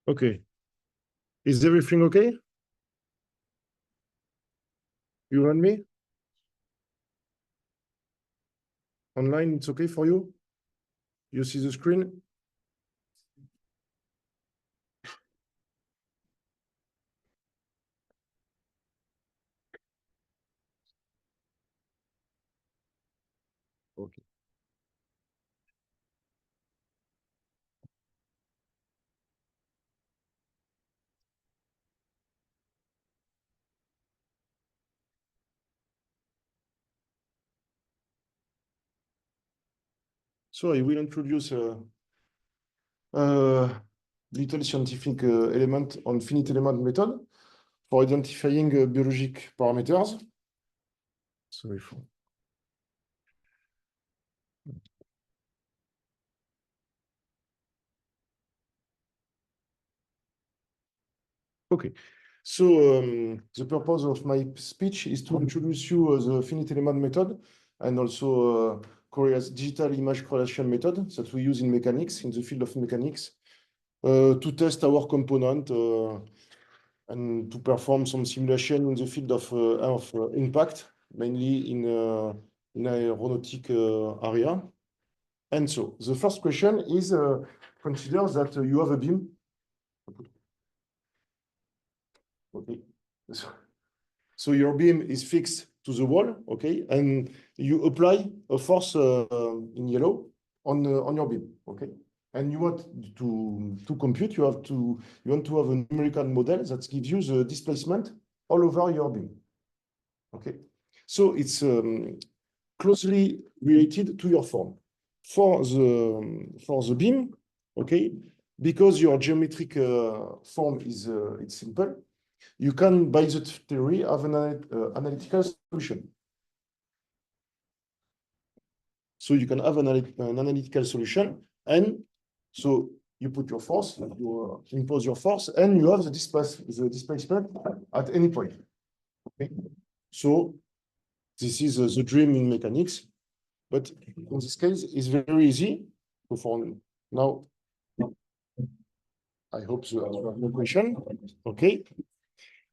Okay. Is everything okay? You and me? Online, it's okay for you? You see the screen? Okay. So I will introduce a little scientific element on finite element method for identifying biologic parameters. Sorry for. Okay. So the purpose of my speech is to introduce you the finite element method and also Korea's digital image correlation method that we use in mechanics, in the field of mechanics, to test our component and to perform some simulation in the field of impact, mainly in aeronautic area. And so the first question is, consider that you have a beam. Okay. So your beam is fixed to the wall, okay, and you apply a force in yellow on your beam, okay. And you want to compute, you want to have a numerical model that gives you the displacement all over your beam, okay. So it's closely related to your form for the beam, okay, because your geometric form is it's simple. You can, by the theory, have an analytical solution. So you can have an analytical solution, and so you put your force, you impose your force, and you have the displacement at any point. Okay? So this is the dream in mechanics, but in this case, it's very easy. So for now, I hope you have no question. Okay.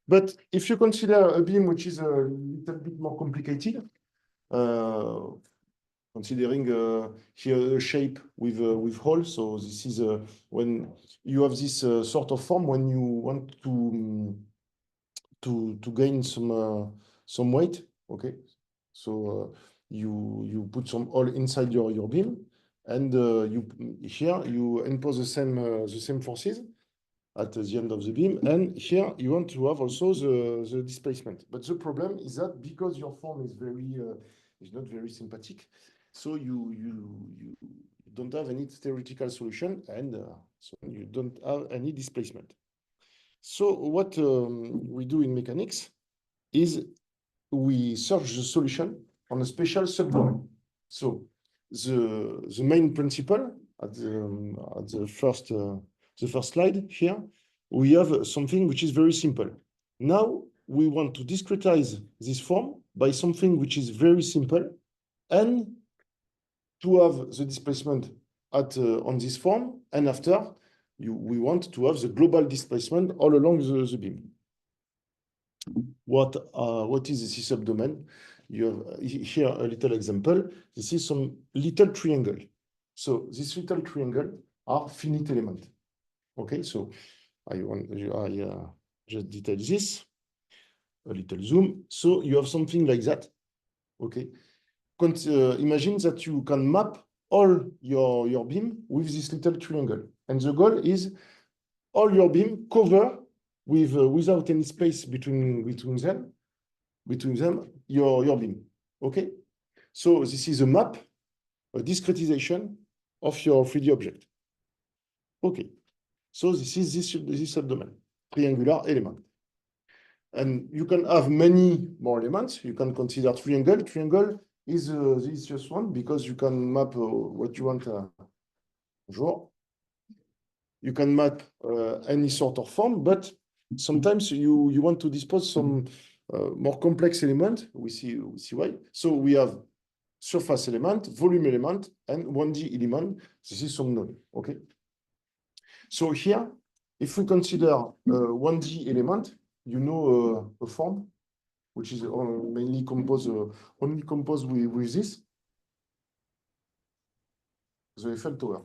But if you consider a beam which is a little bit more complicated, considering here a shape with holes. So this is when you have this sort of form when you want to gain some weight. Okay, so you put some hole inside your beam, and you here you impose the same forces at the end of the beam, and here you want to have also the displacement. But the problem is that because your form is is not very sympathetic, so you don't have any theoretical solution, and so you don't have any displacement. So what we do in mechanics is we search the solution on a special subdomain. So the main principle at the first slide here, we have something which is very simple. Now we want to discretize this form by something which is very simple, and to have the displacement on this form, and after we want to have the global displacement all along the beam. What is this subdomain? You have here a little example. This is some little triangle. So this little triangle are finite element. Okay, so I just detail this, a little zoom. So you have something like that. Okay, imagine that you can map all your beam with this little triangle, and the goal is all your beam cover with without any space between them your beam. Okay, so this is a map, a discretization of your 3D object. Okay, so this is this subdomain, triangular element. And you can have many more elements. You can consider triangle. Triangle is the easiest one because you can map what you want. You can map any sort of form, but sometimes you want to dispose some more complex element. We see why. So we have surface element, volume element, and 1D element. This is some node. Okay. So here if we consider 1D element, you know a form which is mainly composed only composed with this, the Eiffel Tower.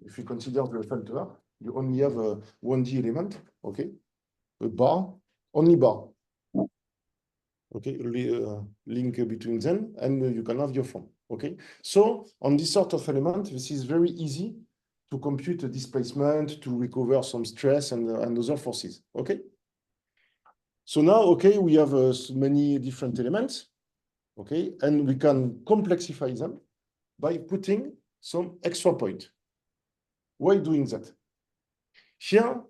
If you consider the Eiffel Tower, you only have a 1D element, okay, a bar, only bar, okay, link between them, and you can have your form, okay. So on this sort of element, this is very easy to compute a displacement, to recover some stress and other forces, okay. So now, okay, we have many different elements, okay, and we can complexify them by putting some extra point. Why doing that? Here,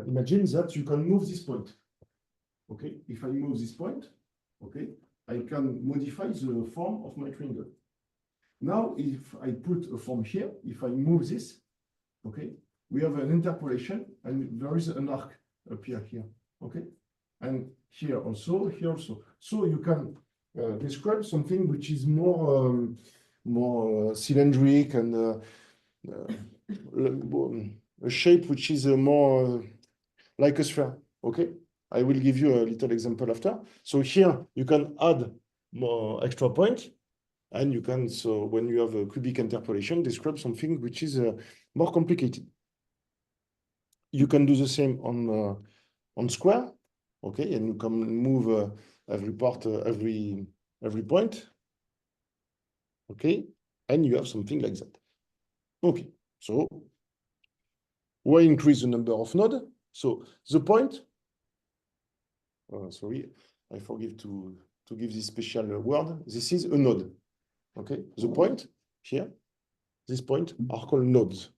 imagine that you can move this point. Okay, if I move this point, okay, I can modify the form of my triangle. Now, if I put a form here, if I move this, okay, we have an interpolation, and there is an arc up here, okay, and here also, here also. So you can describe something which is more cylindric and a shape which is more like a sphere. Okay, I will give you a little example after. So here you can add more extra point, and you can, so when you have a cubic interpolation, describe something which is more complicated. You can do the same on square, okay, and you can move every part, every point, okay, and you have something like that. Okay, so why increase the number of nodes? So the point, sorry, I forget to give this special word. This is a node, okay? The point here, this point are called nodes.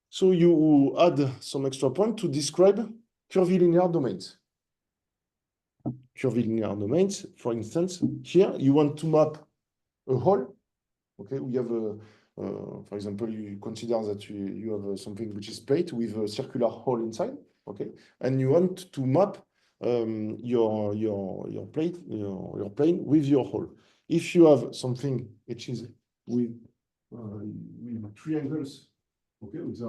So you add some extra point to describe curvilinear domains. Curvilinear domains, for instance, here you want to map a hole. Okay, we have for example, you consider that you have something which is plate with a circular hole inside. Okay, and you want to map your plate, your plane with your hole. If you have something which is with triangles, okay, with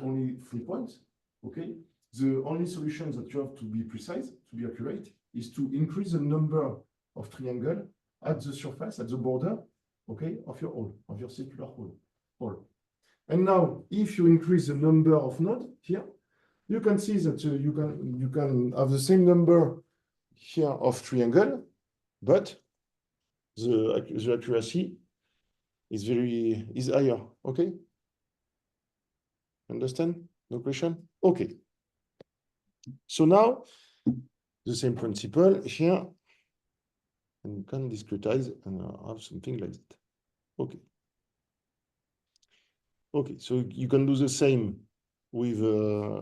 only 3 points, okay, the only solution that you have to be precise, to be accurate, is to increase the number of triangles at the surface, at the border, okay, of your hole, of your circular hole. And now, if you increase the number of nodes here, you can see that you can have the same number here of triangle, but the accuracy is higher. Okay, understand? No question? Okay. So now the same principle here, and you can discretize and have something like that. Okay. Okay, so you can do the same with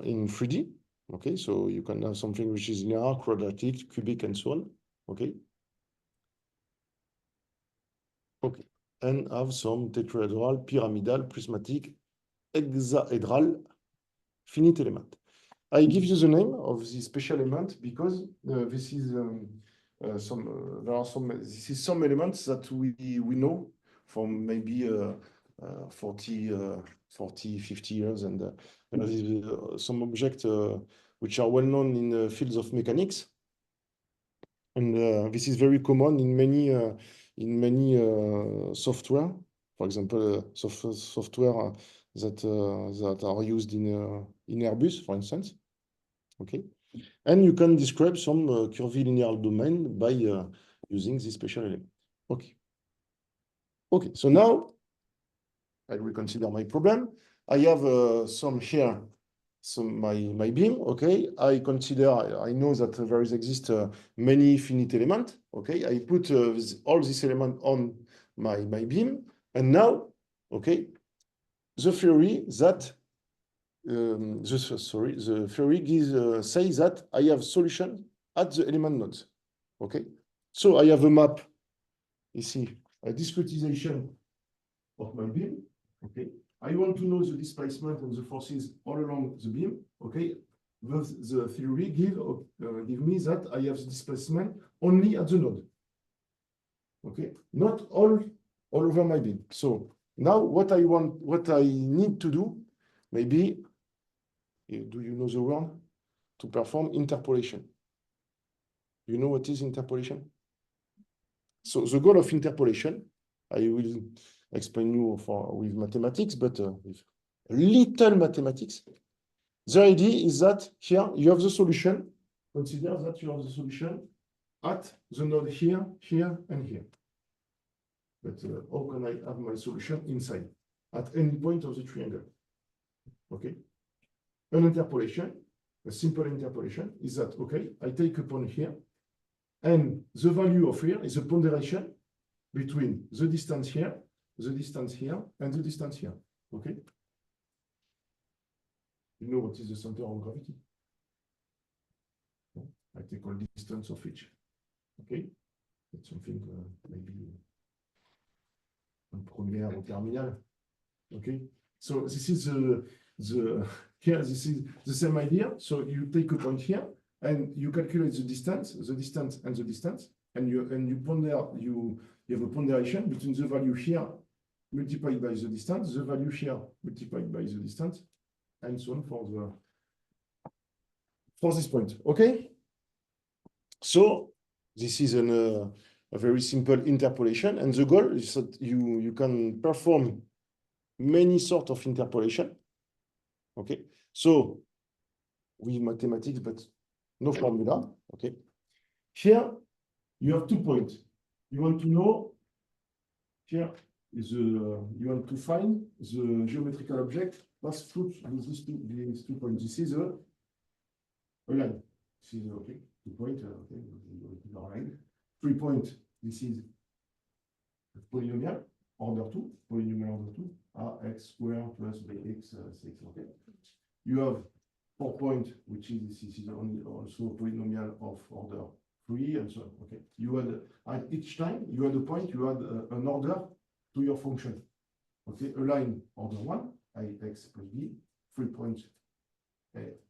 in 3D. Okay, so you can have something which is linear, quadratic, cubic, and so on. Okay. Okay, and have some tetrahedral, pyramidal, prismatic, hexahedral, finite element. I give you the name of this special element because this is this is some elements that we know from maybe 40, 50 years, and some objects which are well known in the fields of mechanics, and this is very common in many software. For example, software that are used in Airbus, for instance. Okay, and you can describe some curvilinear domain by using this special element. Okay. Okay, so now I will consider my problem. I have some here, my beam. Okay, I know that there exist many finite elements. Okay, I put all these elements on my beam, and now, okay, the theory that the theory gives says that I have solution at the element nodes. Okay, so I have a map. You see a discretization of my beam. Okay, I want to know the displacement and the forces all along the beam. Okay, the theory give me that I have the displacement only at the node. Okay, not all over my beam. So Now, what I need to do, maybe, do you know the word? To perform interpolation. You know what is interpolation? So the goal of interpolation, I will explain you with mathematics, but with little mathematics. The idea is that here you have the solution. Consider that you have the solution at the node here, here, and here. But how can I have my solution inside at any point of the triangle? Okay. An interpolation, a simple interpolation, is that, okay, I take a point here, and the value of here is a ponderation between the distance here, and the distance here. Okay? You know what is the center of gravity? I take all distance of each. Okay? That's something maybe en première or terminal. Okay? So this is here, this is the same idea. So you take a point here and you calculate the distance, and the distance, and you ponder, you have a ponderation between the value here multiplied by the distance, the value here multiplied by the distance, and so on for this point. Okay? So this is a very simple interpolation, and the goal is that you can perform many sorts of interpolation. Okay, so with mathematics, but no formula. Okay, here you have 2 points. You want to know here is you want to find the geometrical object pass through these 2 points. This is a line. This is okay. 2 points. Okay, line. 3 points. This is polynomial order 2. Polynomial order 2. Ax squared plus bx 6. Okay. You have 4 points, which is this is also polynomial of order 3 and so on. Okay. You had at each time you had a point, you had an order to your function. Okay. A line order 1, ix plus b, 3 points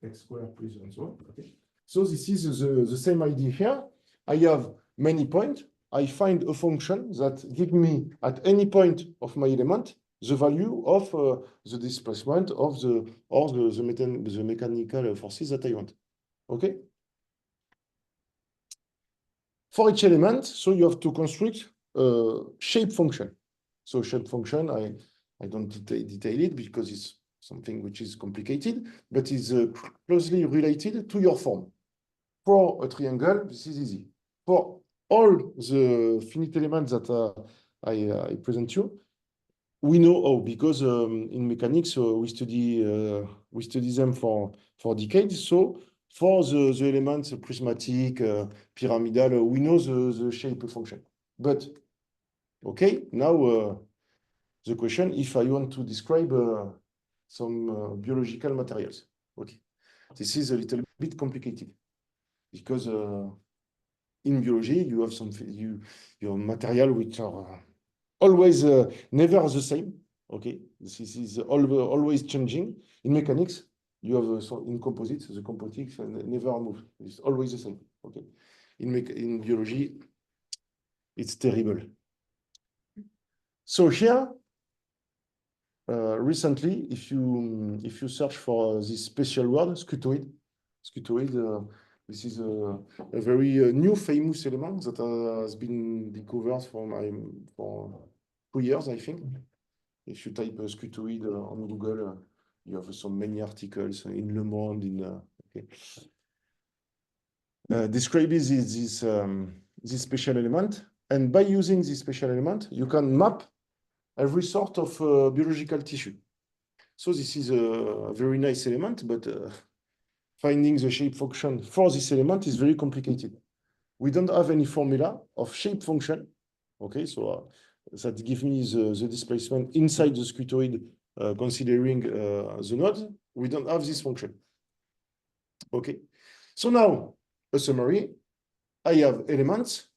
x squared plus and so on. Okay. So this is the same idea here. I have many points. I find a function that gives me at any point of my element the value of the displacement of the mechanical forces that I want. Okay? For each element, so you have to construct a shape function. So shape function, I don't detail it because it's something which is complicated, but is closely related to your form. For a triangle, this is easy. For all the finite elements that I present you, we know how, because in mechanics we study them for decades. So for the elements prismatic, pyramidal, we know the shape function. But okay, now the question, if I want to describe some biological materials. Okay, this is a little bit complicated because in biology you have you have material which are always never the same. Okay, this is always changing. In mechanics, you have in composites, the composites never move. It's always the same. Okay, in biology, it's terrible. So here, recently, if you search for this special word, scutoid, this is a very new famous element that has been discovered for 2 years, I think. If you type scutoid on Google, you have so many articles in Le Monde, okay. Describing this special element. And by using this special element, you can map every sort of biological tissue. So this is a very nice element, but finding the shape function for this element is very complicated. We don't have any formula of shape function. Okay, so that gives me the displacement inside the scutoid considering the nodes. We don't have this function. Okay, so now a summary. I have elements,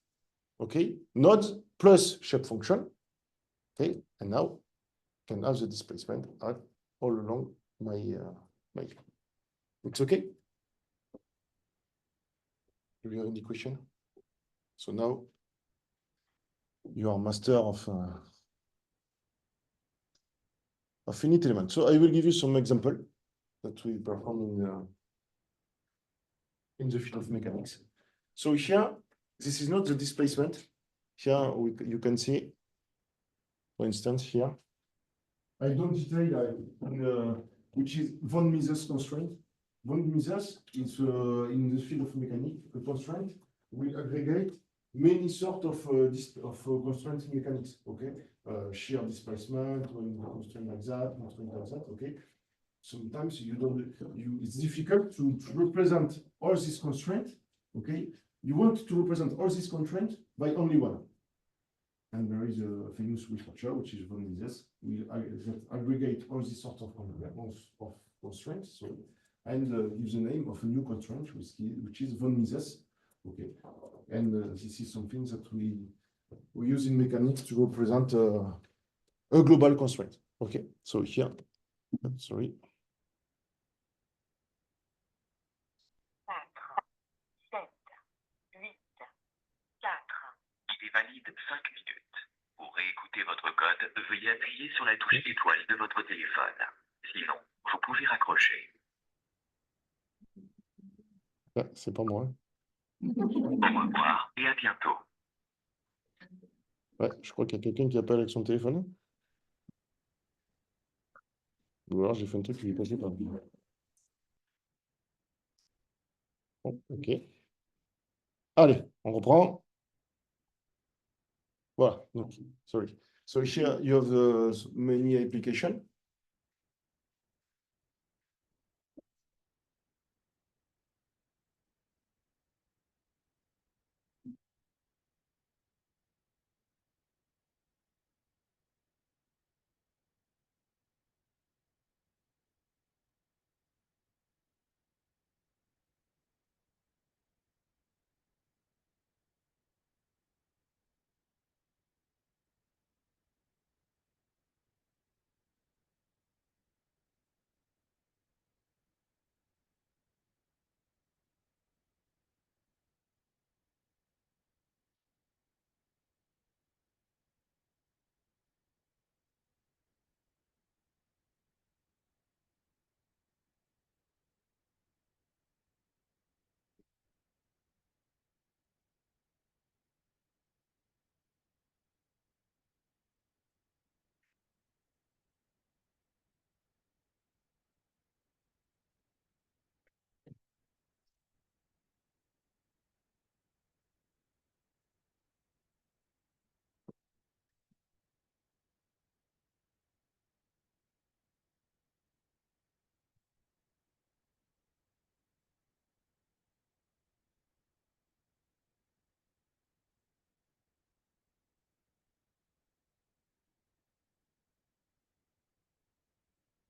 okay, nodes plus shape function. Okay, and now I can have the displacement all along my it's okay. Do you have any question? So now you are master of a finite element. So I will give you some example that we perform in the field of mechanics. So here, this is not the displacement. Here you can see, for instance, here. I don't detail which is von Mises constraint. Von Mises is in the field of mechanics, a constraint will aggregate many sort of constraints in mechanics. Okay, shear displacement, constraint like that, constraint like that. Okay, sometimes it's difficult to represent all these constraints. Okay, you want to represent all these constraints by only one. And there is a famous researcher, which is von Mises, that aggregate all these sorts of constraints. So, and gives the name of a new constraint, which is von Mises. Okay, and this is something that we use in mechanics to represent a global constraint. Okay, so here, sorry. 4, 7, 8, 4. Il est valide 5 minutes. Pour réécouter votre code, veuillez appuyer sur la touche étoile de votre téléphone. Sinon, vous pouvez raccrocher. Ah, c'est pas moi. Au revoir et à bientôt. Ouais, je crois qu'il y a quelqu'un qui appelle avec son téléphone. Ou alors j'ai fait un truc qui est passé par. Bon, ok. Allez, on reprend. Voilà. Donc, sorry. So here you have many applications.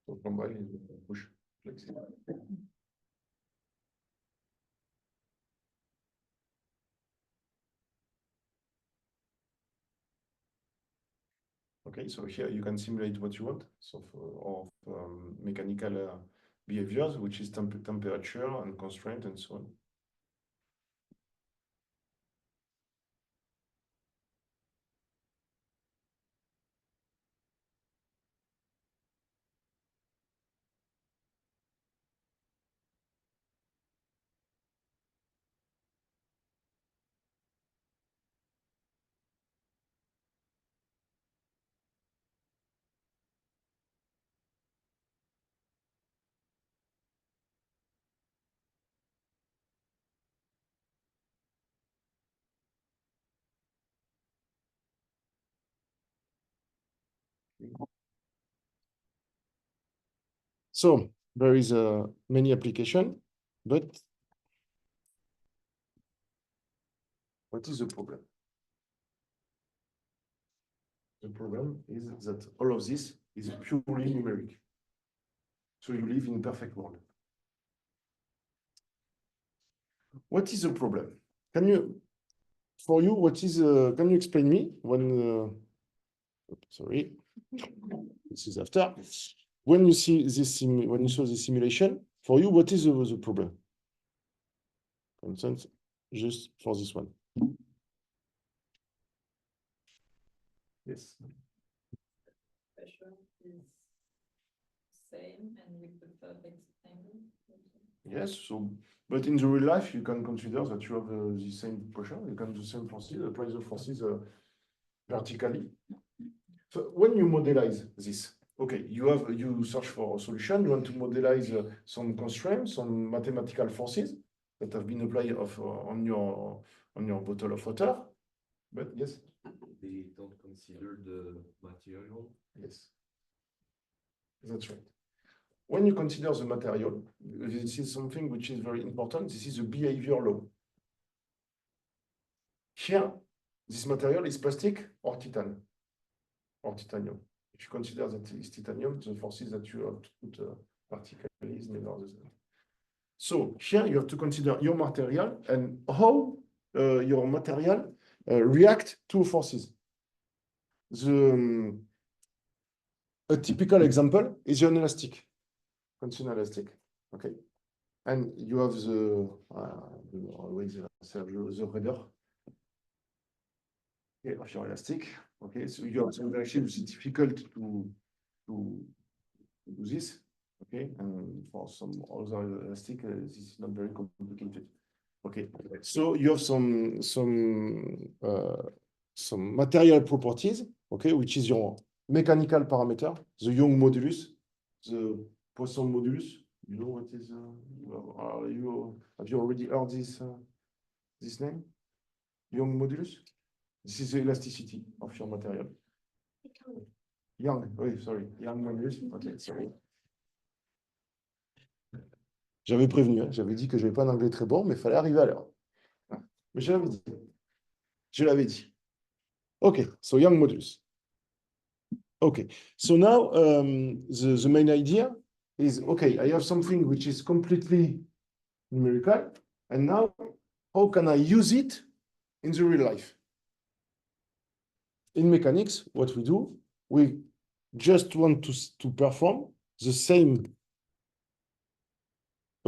So combine push flexible. Okay, so here you can simulate what you want. So of mechanical behaviors, which is temperature and constraint and so on. So there is many application, but what is the problem? The problem is that all of this is purely numeric. So you live in a perfect world. What is the problem? Can you, for you, what is, can you explain me when, sorry, this is after. When you see this, when you saw the simulation, for you, what is the problem? For instance, just for this one. Yes. Pressure is same, and with the perfect angle. Yes, so, but in the real life, you can consider that you have the same pressure, you can do the same forces, apply the forces vertically. So when you modelize this, okay, you search for a solution, you want to modelize some constraints, some mathematical forces that have been applied on your bottle of water. But yes, they don't consider the material. yes, that's right. When you consider the material, this is something which is very important. This is a behavior law. Here, this material is plastic or titan or titanium. If you consider that it's titanium, the forces that you have to put vertically is never the same. So here you have to consider your material and how your material react to forces. A typical example is an elastic. Consider elastic, okay? And you have always the rudder, okay, of your elastic, okay? So you have some direction which is difficult to do this, okay? And for some other elastic, this is not very complicated. Okay, so you have some material properties, okay, which is your mechanical parameter, the Young modulus, the Poisson modulus. You know what is? Have you already heard this name? Young modulus. This is the elasticity of your material. Young. Oh, sorry, Young modulus. Okay, sorry. J'avais prévenu, hein, j'avais dit que je n'avais pas un anglais très bon, mais il fallait arriver à l'heure. Mais je l'avais dit. Je l'avais dit. Okay, so Young modulus. Okay, so now the main idea is, okay, I have something which is completely numerical, and now how can I use it in the real life? In mechanics, what we do, we just want to perform the same,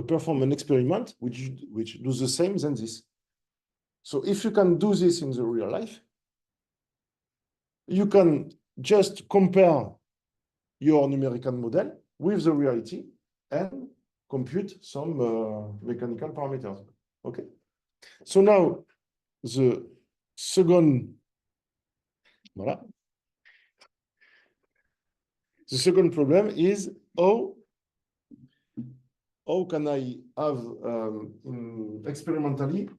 perform an experiment which does the same than this. So if you can do this in the real life, you can just compare your numerical model with the reality and compute some mechanical parameters. Okay. So now the second, voilà. The second problem is how can I have experimentally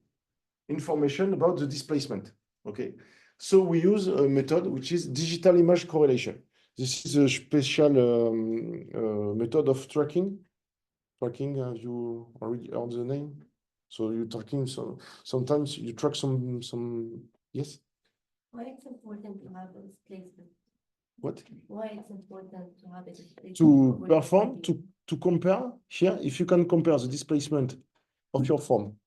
information about the displacement? Okay. So we use a method which is digital image correlation. This is a special method of tracking. Have you already heard the name? So you're tracking, so sometimes you track some, yes? Why it's important to have a displacement? What? Why it's important to have a displacement? To perform, to compare, here, if you can compare the displacement of your form,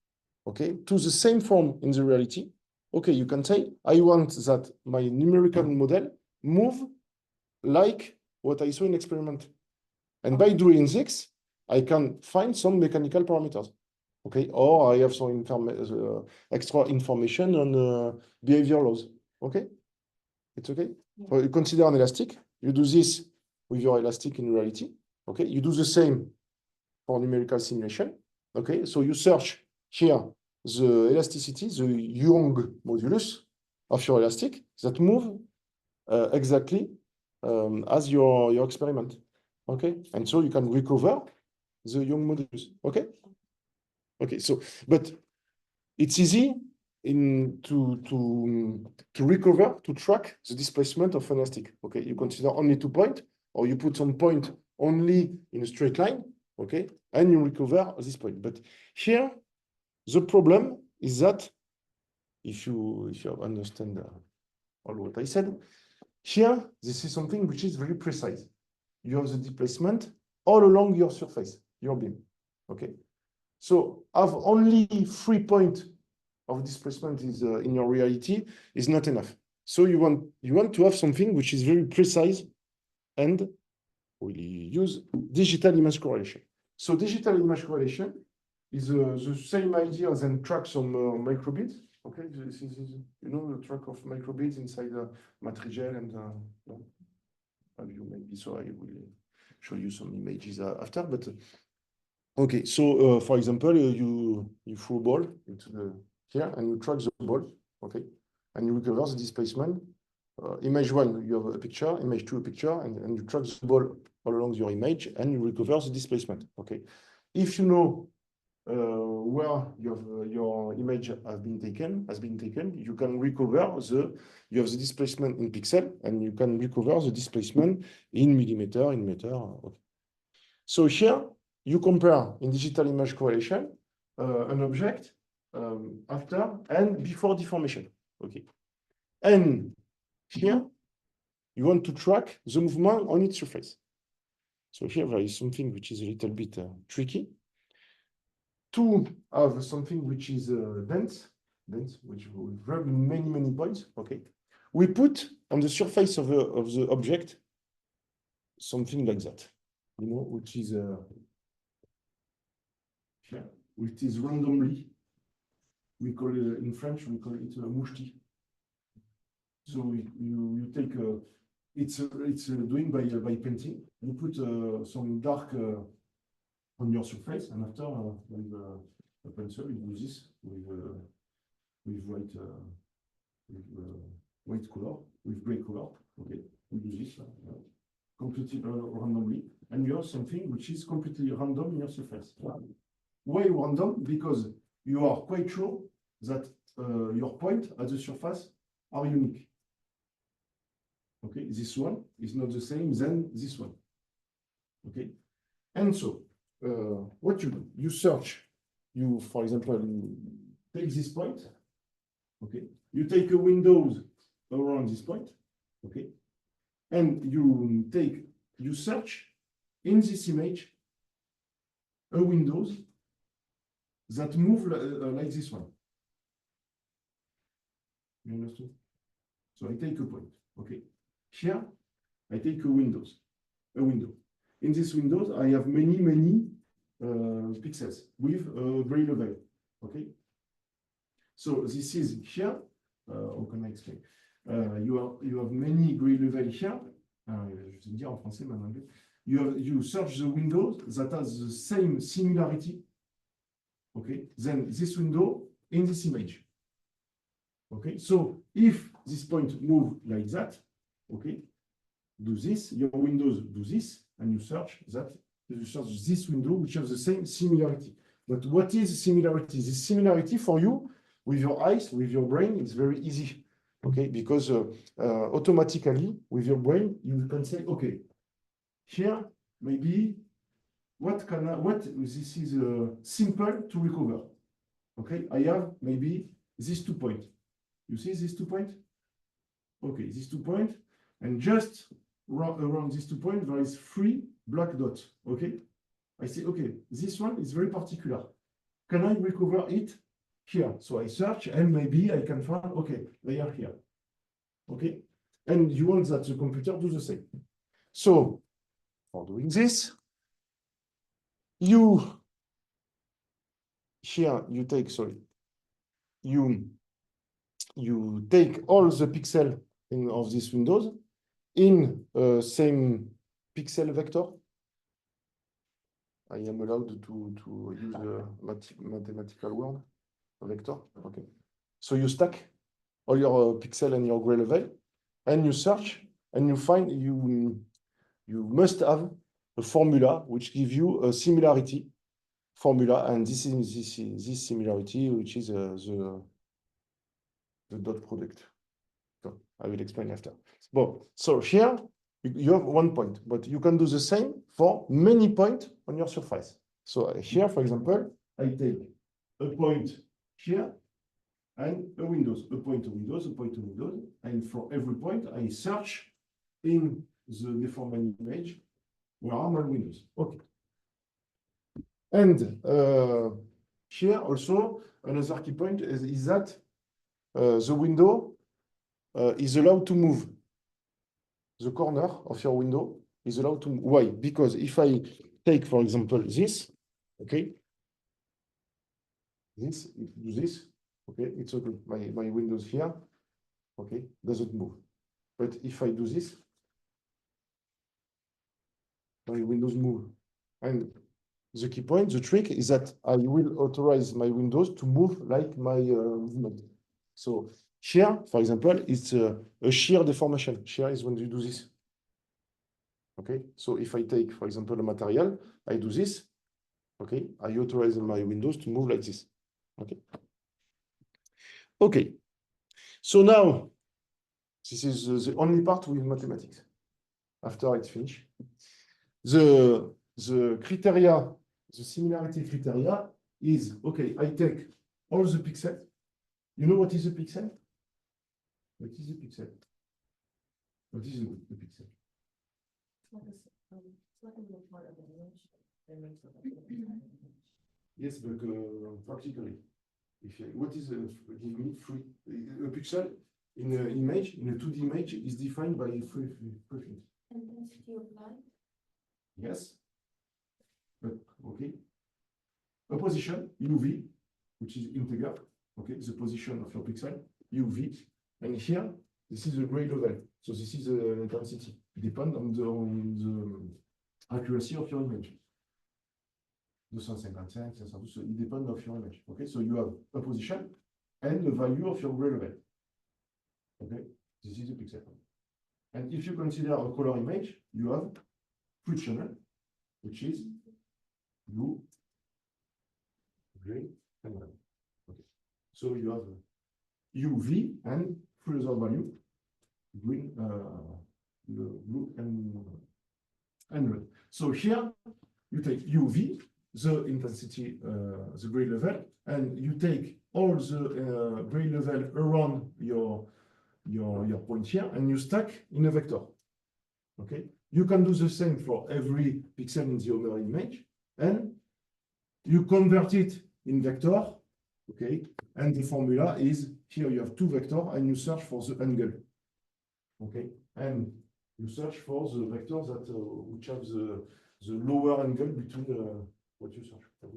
okay, to the same form in the reality, okay, you can say, I want that my numerical model move like what I saw in experiment. And by doing this, I can find some mechanical parameters, okay? Or I have some extra information on behavior laws, okay? It's okay? Yeah. So you consider an elastic, you do this with your elastic in reality, okay? You do the same for numerical simulation, okay? So you search here the elasticity, the Young modulus of your elastic that move exactly as your experiment, okay? And so you can recover the Young modulus, okay? Okay, so, but it's easy to recover, to track the displacement of an elastic, okay? You consider only 2 points, or you put some point only in a straight line, okay? And you recover this point. But here, the problem is that if you understand all what I said, here, this is something which is very precise. You have the displacement all along your surface, your beam, okay? So have only 3 points of displacement is in your reality is not enough. So you want to have something which is very precise, and we use digital image correlation. So digital image correlation is the same idea as track some microbits. Okay, this is, you know, the track of microbits inside the matrigel and no? Have you maybe, so I will show you some images after, but okay. So for example, you throw a ball into the here and you track the ball, okay, and you recover the displacement. Image 1, you have a picture. Image 2, a picture, and you track the ball all along your image and you recover the displacement. Okay, if you know where your image has been taken, you can recover you have the displacement in pixel, and you can recover the displacement in millimeter, in meter. Okay. So here you compare in digital image correlation an object after and before deformation. Okay, and here you want to track the movement on its surface. So here there is something which is a little bit tricky. To have something which is dense, which will have many points. Okay, we put on the surface of the object something like that, you know, which is randomly. We call it in French. We call it moucheti. So you take it's doing by painting. You put some dark on your surface, and after with a pencil you do this with white color, with gray color. Okay, you do this completely randomly, and you have something which is completely random in your surface. Why random? Because you are quite sure that your point at the surface are unique. Okay, this one is not the same than this one. Okay, and so what you do, you search, for example, you take this point, okay, you take a windows around this point, okay, and you search in this image a windows that move like this one. You understand? So I take a point, okay. Here I take a window. In this windows, I have many pixels with gray level. Okay. So this is here. How can I explain? You have many gray level here. Je vais dire en français, mais en anglais. You search the windows that has the same similarity. Okay. Then this window in this image. Okay. So if this point move like that, okay, do this. Your windows do this. And you search this window which has the same similarity. But what is similarity? This similarity for you with your eyes, with your brain, it's very easy. Okay, because automatically with your brain you can say, okay, here maybe this is simple to recover. Okay, I have maybe these 2 points. You see these 2 points? Okay, these 2 points, and just around these 2 points, there is 3 black dots. Okay, I say, okay, this one is very particular. Can I recover it here? So I search, and maybe I can find, okay, they are here. Okay, and you want that the computer do the same. So for doing this, you take all the pixels of this windows in same pixel vector. I am allowed to use a mathematical word, vector. Okay. So you stack all your pixel and your gray level, and you search, and you find you must have a formula which gives you a similarity formula, and this is this similarity which is the dot product. So I will explain after. Well, so here you have 1 point, but you can do the same for many points on your surface. So here, for example, I take a point here and a windows, a point to windows, a point to windows, and for every point I search in the deformed image where are my windows. Okay. And here also another key point is that the window is allowed to move. The corner of your window is allowed to move. Why? Because if I take, for example, this, okay, do this, okay, it's okay. My windows here, okay, doesn't move. But if I do this, my windows move. And the key point, the trick is that I will authorize my windows to move like my movement. So shear, for example, it's a shear deformation. Shear is when you do this. Okay, so if I take, for example, a material, I do this. Okay, I authorize my windows to move like this. Okay. Okay. So now, this is the only part with mathematics. After it's finished, the criteria, the similarity criteria is okay. I take all the pixels. You know what is a pixel? What is a pixel? What is a pixel? Yes, but practically, what is give me free a pixel in an image, in a 2D image, is defined by three things. Intensity of light. Yes, but okay. A position UV, which is integer. Okay, the position of your pixel UV, and here this is the gray level. So this is the intensity. Depend on the accuracy of your image. 255, 512, it depends of your image. Okay, so you have a position and the value of your gray level. Okay, this is a pixel. And if you consider a color image, you have three channels, which is blue, green, and red. Okay, so you have UV and three other value, green, blue, and red. So here you take UV, the intensity, the gray level, and you take all the gray level around your point here, and you stack in a vector. Okay, you can do the same for every pixel in the other image, and you convert it in vector. Okay, and the formula is here you have two vectors, and you search for the angle. Okay, and you search for the vectors that which have the lower angle between what you search for.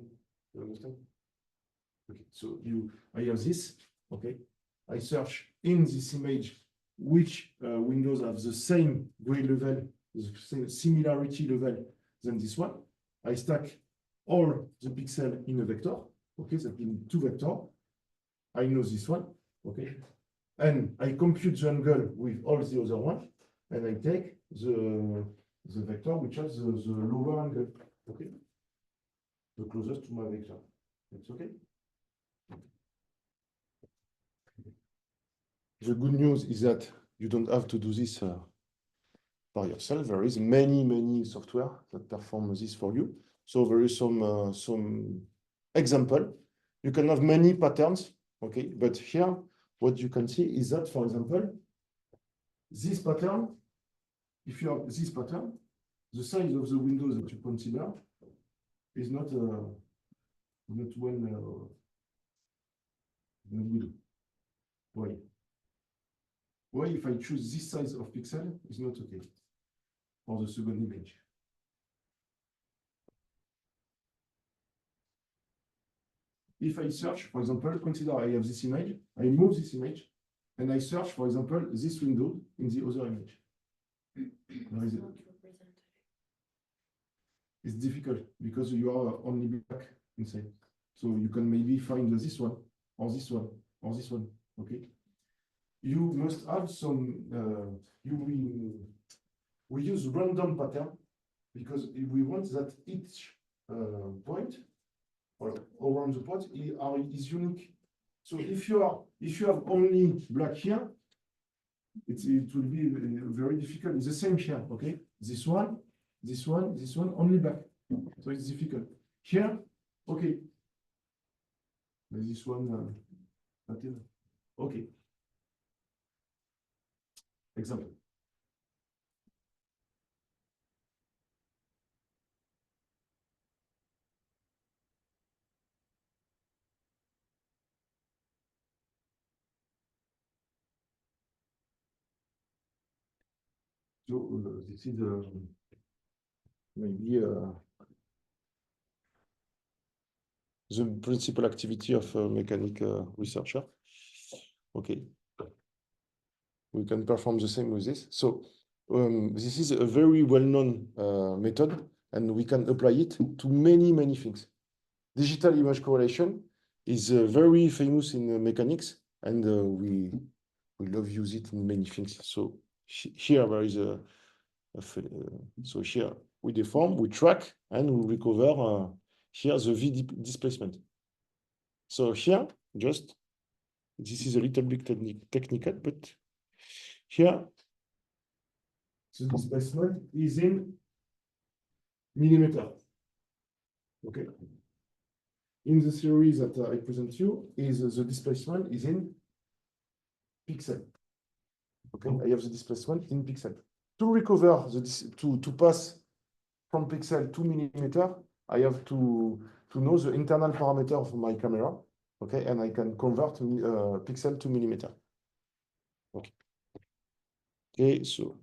You understand? Okay, so I have this. Okay, I search in this image which windows have the same gray level, the same similarity level than this one. I stack all the pixels in a vector. Okay, that means two vectors. I know this one. Okay, and I compute the angle with all the other ones, and I take the vector which has the lower angle. Okay, the closest to my vector. It's okay. The good news is that you don't have to do this by yourself. There is many software that perform this for you. So there is some example. You can have many patterns. Okay, but here what you can see is that, for example, this pattern. If you have this pattern, the size of the windows that you consider is not well good. Why? Why, if I choose this size of pixel, is not okay for the second image? If I search, for example, consider I have this image, I move this image, and I search, for example, this window in the other image. It's difficult because you are only black inside. So you can maybe find this one, or this one, or this one. Okay. You must have some. We use random pattern because we want that each point or around the point is unique. So if you have only black here, it will be very difficult. It's the same here. Okay. This one, only black. So it's difficult. Here, okay. This one, okay. Example. So this is maybe the principal activity of a mechanic researcher. Okay. We can perform the same with this. So this is a very well-known method, and we can apply it to many, many things. Digital image correlation is very famous in mechanics, and we love use it in many things. So here there is so here we deform, we track, and we recover here the V displacement. So here, just this is a little bit technical, but here the displacement is in millimeter. Okay. In the series that I present you, is the displacement is in pixel. Okay, I have the displacement in pixel. To recover to pass from pixel to millimeter, I have to know the internal parameter of my camera. Okay, and I can convert pixel to millimeter. Okay. Okay, so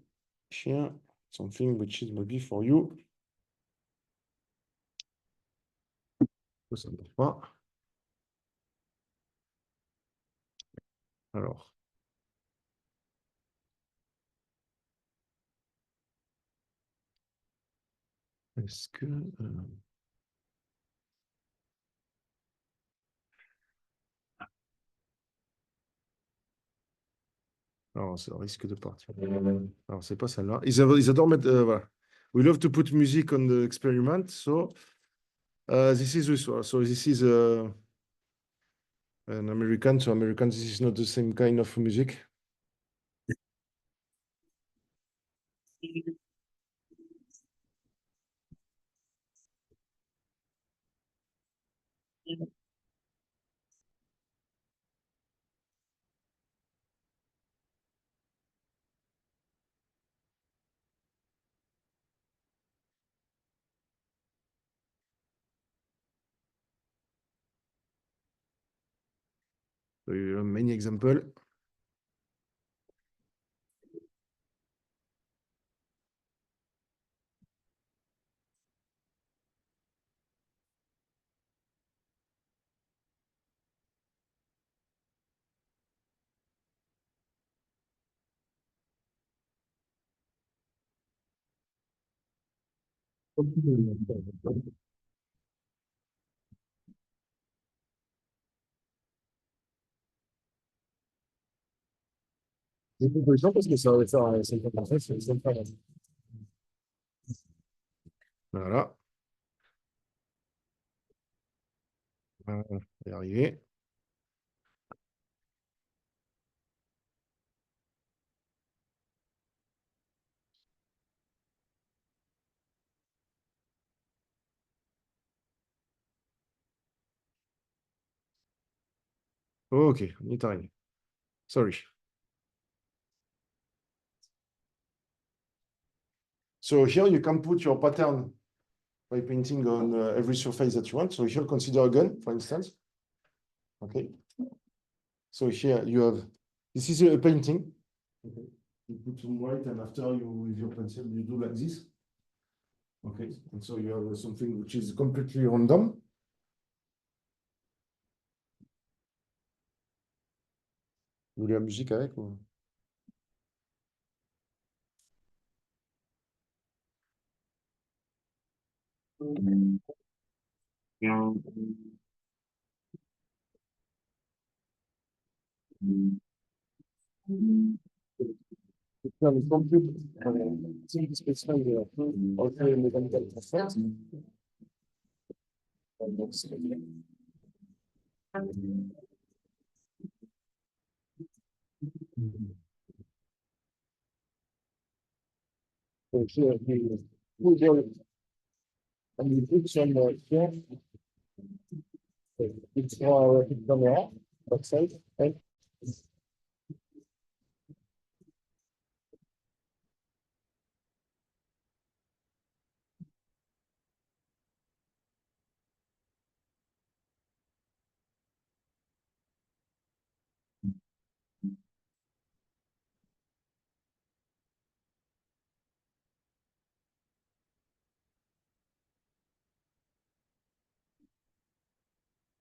here something which is maybe for you. Ça ne marche pas. Alors. Est-ce que... Alors, ça risque de partir. Alors, c'est pas celle-là. Ils adorent mettre... voilà. We love to put music on the experiment. So, this is this one. So, this is an American. So, American, this is not the same kind of music. So, you have many examples. Des propositions parce que ça va faire 50%, c'est sympa. Voilà. On va y arriver. Ok, on est arrivé. Sorry. So here you can put your pattern by painting on every surface that you want. So here consider a gun, for instance. Okay. So here you have, this is a painting. Okay. You put some white and after you, with your pencil, you do like this. Okay. And so you have something which is completely random. Vous voulez la musique avec ou... No, it's complete. Simple space time here. Also, mechanical effect. So here we put your and we put some here. It's our camera outside. And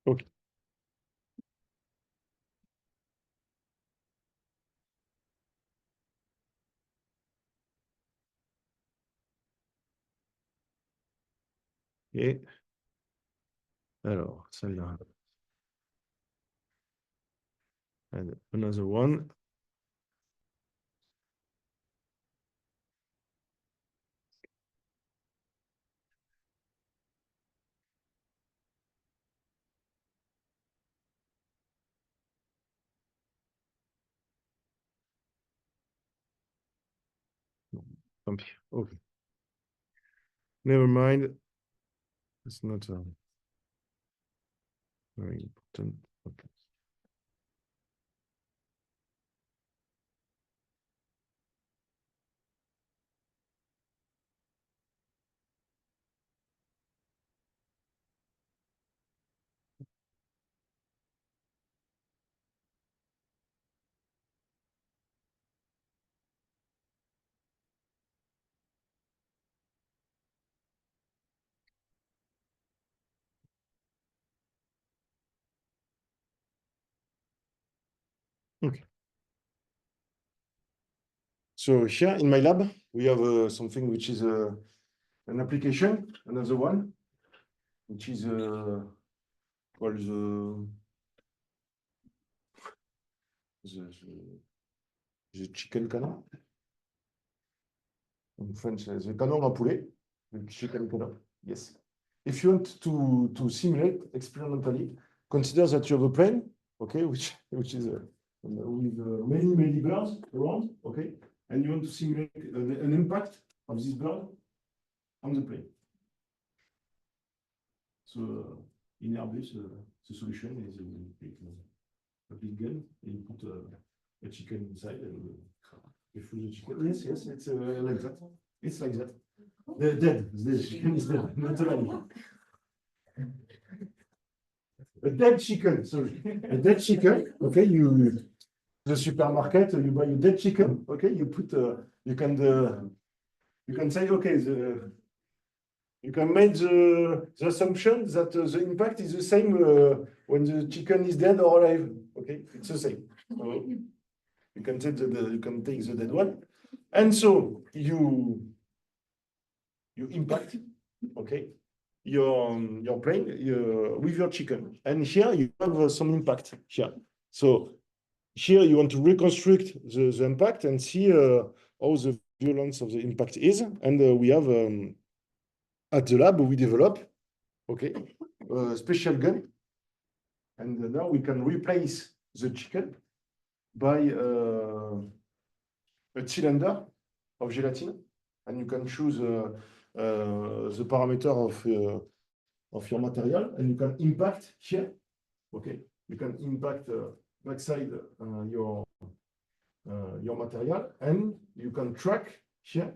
okay. Et alors, celle-là. And another one. Tant pis. Okay. Never mind. It's not very important. Okay. Okay. So here in my lab, we have something which is an application, another one, which is called the chicken canon. In French, the canon à poulet, the chicken canon. Yes. If you want to simulate experimentally, consider that you have a plane, okay, which is with many birds around, okay, and you want to simulate an impact of this bird on the plane. So in Airbus, the solution is a big gun, and you put a chicken inside, and you shoot the chicken. Yes, it's like that. It's like that. They're dead. The chicken is dead, not alive. A dead chicken, sorry. A dead chicken, okay, the supermarket, you buy a dead chicken, okay, you put, you can say, okay, you can make the assumption that the impact is the same when the chicken is dead or alive, okay, it's the same. So you can take you can take the dead one, and so you impact, okay, your plane with your chicken, and here you have some impact here. So here you want to reconstruct the impact and see how the violence of the impact is, and we have at the lab we develop, okay, a special gun, and now we can replace the chicken by a cylinder of gelatin, and you can choose the parameter of your material, and you can impact here, okay, you can impact backside your material, and you can track here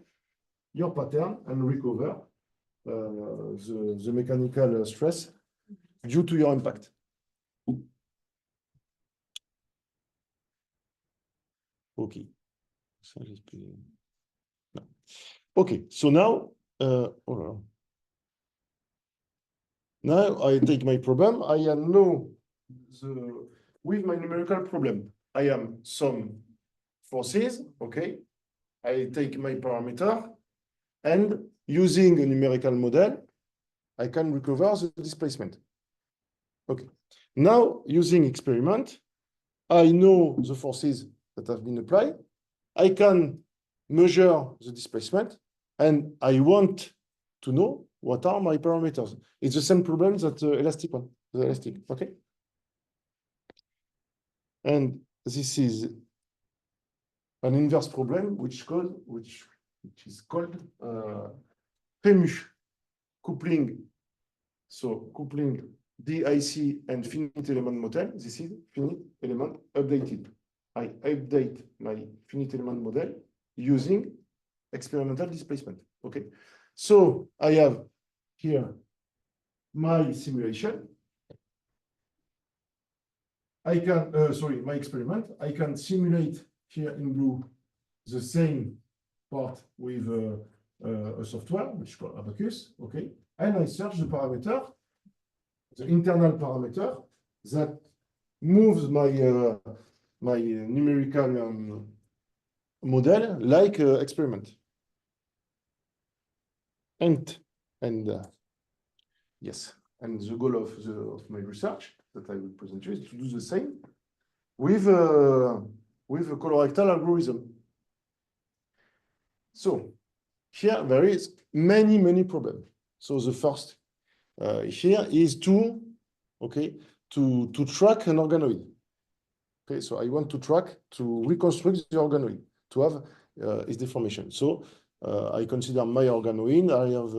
your pattern and recover the mechanical stress due to your impact. Okay. Okay, so now, now I take my problem. I know with my numerical problem, I am some forces, okay? I take my parameter, and using a numerical model, I can recover the displacement. Okay. Now, using experiment, I know the forces that have been applied. I can measure the displacement, and I want to know what are my parameters. It's the same problem that the elastic one, okay? And this is an inverse problem, which is called PEMU, coupling. So coupling DIC and finite element model. This is finite element updated. I update my finite element model using experimental displacement. Okay. So I have here my simulation. I can, my experiment. I can simulate here in blue the same part with a software, which is called Abacus. Okay. And I search the parameter, the internal parameter that moves my my numerical model like experiment. And Yes. And the goal of my research that I will present you is to do the same with a colorectal algorithm. So here there is many problems. So the first here is to track an organoid. Okay, so I want to track to reconstruct the organoid to have its deformation. So I consider my organoid. I have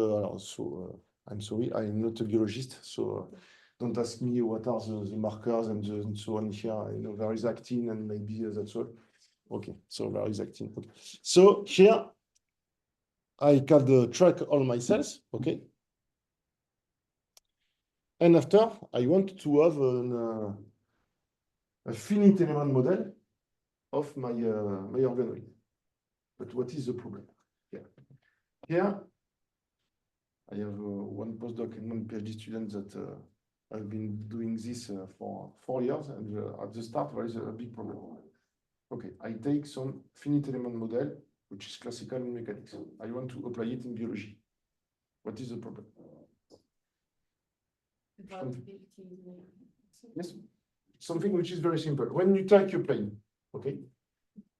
I'm sorry, I'm not a biologist, so don't ask me what are the markers and so on here. I know there is actin and maybe that's all. Okay, so there is actin. Okay, so here I can track all my cells. Okay, and after I want to have a finite element model of my organoid. But what is the problem? Here I have one postdoc and one PhD student that have been doing this for 4 years, and at the start there is a big problem. Okay, I take some finite element model, which is classical in mechanics. I want to apply it in biology. What is the problem? Yes, something which is very simple. When you take a plane, okay,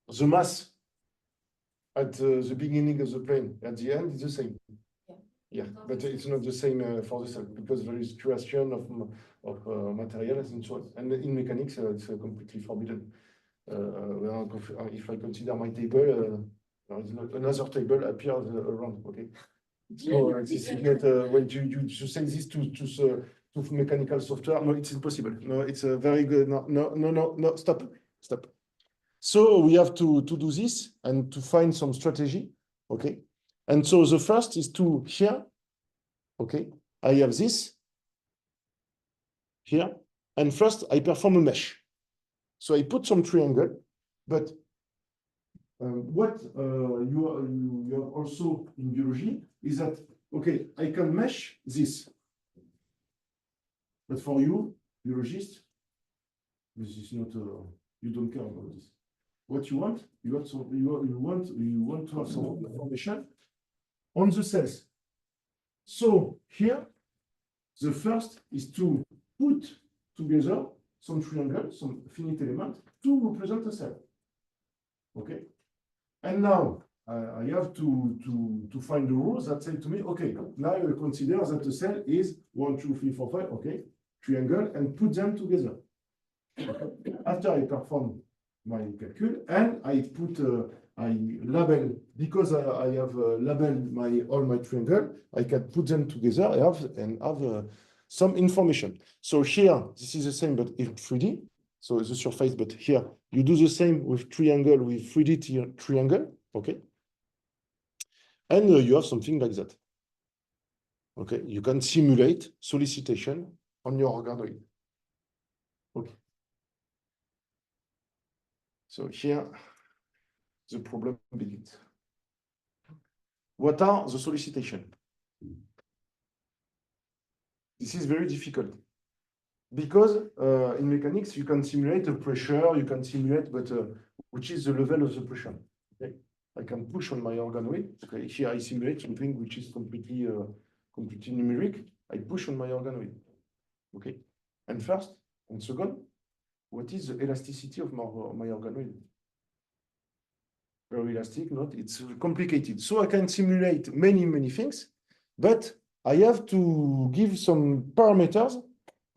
the mass at the beginning of the plane, at the end, is the same. Yeah, but it's not the same for the cell because there is creation of materials and so on. And in mechanics, it's completely forbidden. If I consider my table, there is another table appears around. Okay, so this is not when you say this to mechanical software. No, it's impossible. No, it's a very good. No. Stop. So we have to do this and to find some strategy. Okay, and so the first is to here. Okay, I have this here, and first I perform a mesh. So I put some triangle, but what you have also in biology is that, okay, I can mesh this. But for you, biologist, this is not, you don't care about this. What you want, you want to have some information on the cells. So here, the first is to put together some triangle, some finite element to represent a cell. Okay, and now I have to find the rules that say to me, okay, now I consider that the cell is 1, 2, 3, 4, 5, okay, triangle, and put them together. After I perform my calcul and I put I label, because I have labeled all my triangle, I can put them together and have some information. So here, this is the same, but in 3D. So the surface, but here you do the same with triangle, with 3D triangle, okay? And you have something like that. Okay, you can simulate solicitation on your organoid. Okay. So here, the problem begins. What are the solicitation? This is very difficult because in mechanics you can simulate the pressure, you can simulate, but which is the level of the pressure? Okay, I can push on my organoid. Okay, here I simulate something which is completely numeric. I push on my organoid. Okay, and first and second, what is the elasticity of my organoid? Very elastic, not, it's complicated. So I can simulate many things, but I have to give some parameters,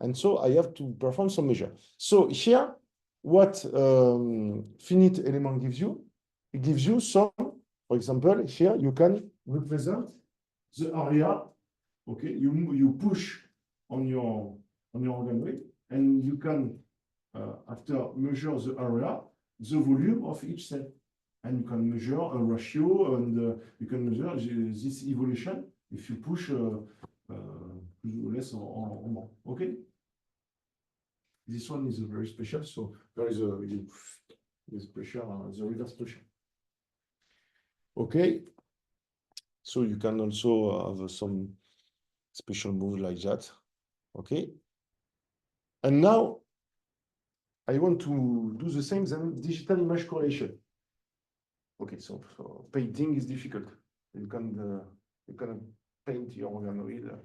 and so I have to perform some measure. So here, what finite element gives you? It gives you some, for example, here you can represent the area. Okay, you push on your organoid, and you can after measure the area, the volume of each cell. And you can measure a ratio, and you can measure this evolution if you push less or more. Okay. This one is very special. So there is this pressure, the reverse pressure. Okay. So you can also have some special move like that. Okay. And now I want to do the same than digital image correlation. Okay, so painting is difficult. You can paint your organoid.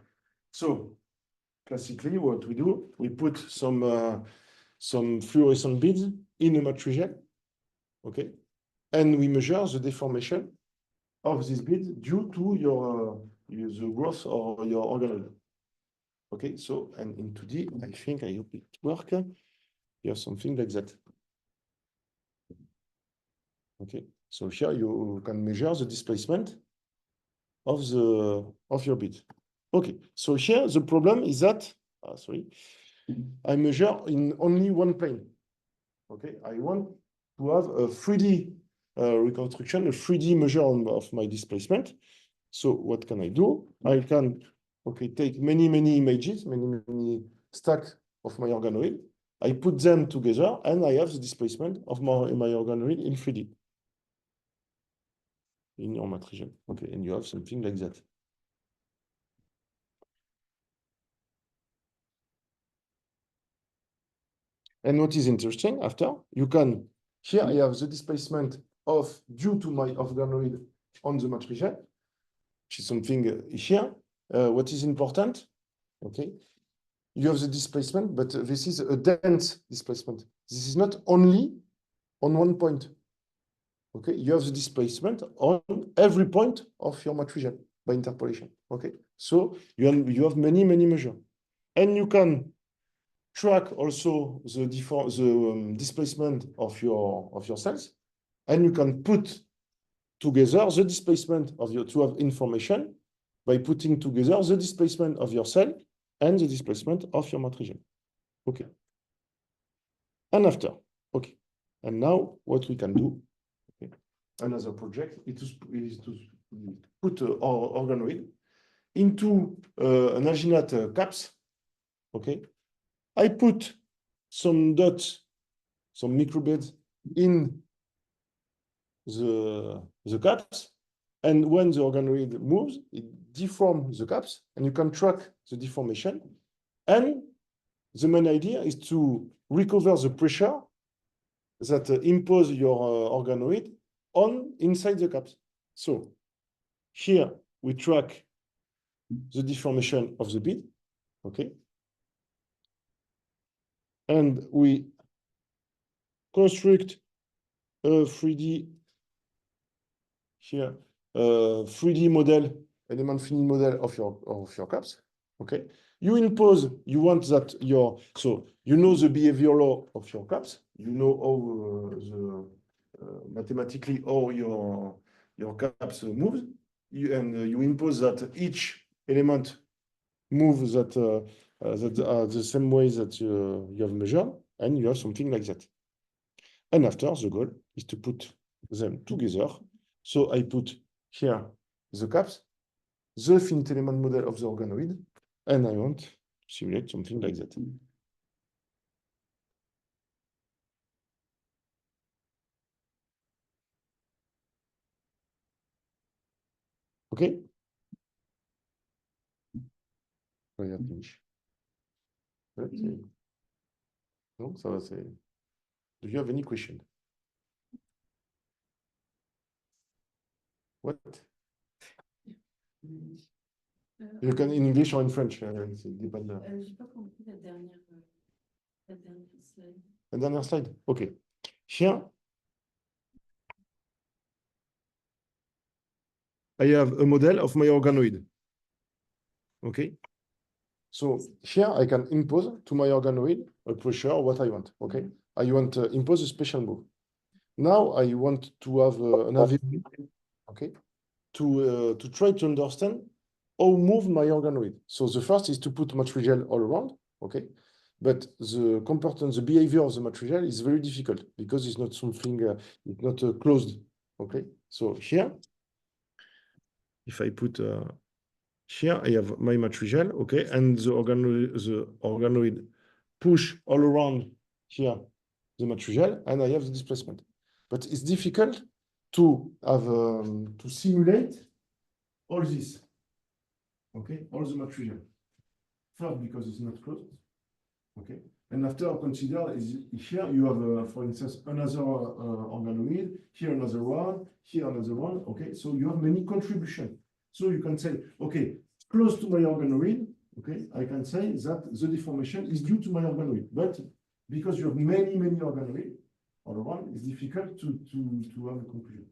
So classically, what we do, we put some fluorescent beads in a matrigel, okay? And we measure the deformation of this bead due to the growth of your organoid. Okay, so, and in 2D, I think, I hope it works. You have something like that. Okay, so here you can measure the displacement of your bead. Okay, so here the problem is that, I measure in only one plane. Okay, I want to have a 3D reconstruction, a 3D measure of my displacement. So what can I do? I can, take many images, many stacks of my organoid. I put them together and I have the displacement of my organoid in 3D. In your matrigel. Okay, and you have something like that. And what is interesting after, you can, here I have the displacement due to my organoid on the matrigel, which is something here. What is important, okay, you have the displacement, but this is a dense displacement. This is not only on one point. Okay, you have the displacement on every point of your matrigel by interpolation. Okay, so you have many measures, and you can track also the displacement of your cells, and you can put together the displacement of to have information by putting together the displacement of your cell and the displacement of your matrigel. Okay. And after, okay. And now what we can do, okay, another project is to put our organoid into an alginate caps. Okay. I put some dots, some microbeads in the caps, and when the organoid moves, it deforms the caps, and you can track the deformation. And the main idea is to recover the pressure that impose your organoid inside the caps. So here we track the deformation of the bead, okay? And we construct a 3D here, 3D model, element finite model of your caps, okay? You want that so you know the behavior law of your caps, you know how mathematically how your caps moves, you impose that each element moves the same way that you have measured, and you have something like that. And after, the goal is to put them together. So I put here the caps, the finite element model of the organoid, and I want to simulate something like that. Okay? I have finished. No, ça va, c'est... Do you have any question? What? You can in English or in French. It depends. J'ai pas compris la dernière slide. La dernière slide? Okay. Here, I have a model of my organoid. Okay. So here I can impose to my organoid a pressure, what I want. Okay. I want to impose a special move. Now I want to have an ability, okay, to try to understand how move my organoid. So the first is to put matrigel all around, okay. But the component, the behavior of the matrigel is very difficult because it's not something, it's not closed, okay. So here, if I put here, I have my matrigel, okay, and the organoid push all around here the matrigel, and I have the displacement. But it's difficult to have to simulate all this, okay, all the matrigel. First, because it's not closed, okay, and after consider is here you have, for instance, another organoid, here another one, here another one, okay, so you have many contributions. So you can say, okay, close to my organoid, okay, I can say that the deformation is due to my organoid. But because you have many organoids, all one, it's difficult to have a conclusion.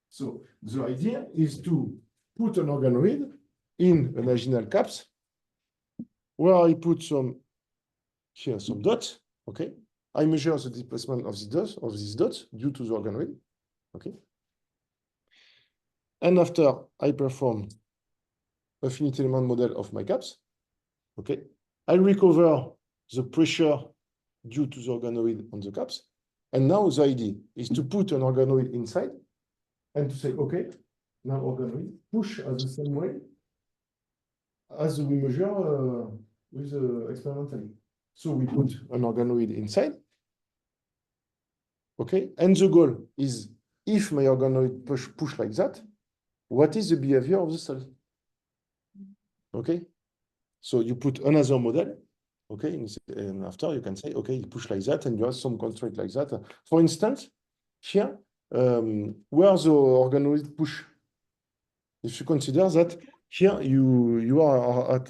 So the idea is to put an organoid in an aginal caps where I put some dots, okay? I measure the displacement of these dots due to the organoid, okay? And after I perform a finite element model of my caps, okay? I recover the pressure due to the organoid on the caps. And now the idea is to put an organoid inside and to say, okay, now organoid push as the same way as we measure with experimentally. So we put an organoid inside, okay? And the goal is, if my organoid push like that, what is the behavior of the cell? Okay? So you put another model, okay? And after you can say, okay, you push like that, and you have some constraint like that. For instance, here, where the organoid push, if you consider that here you are at,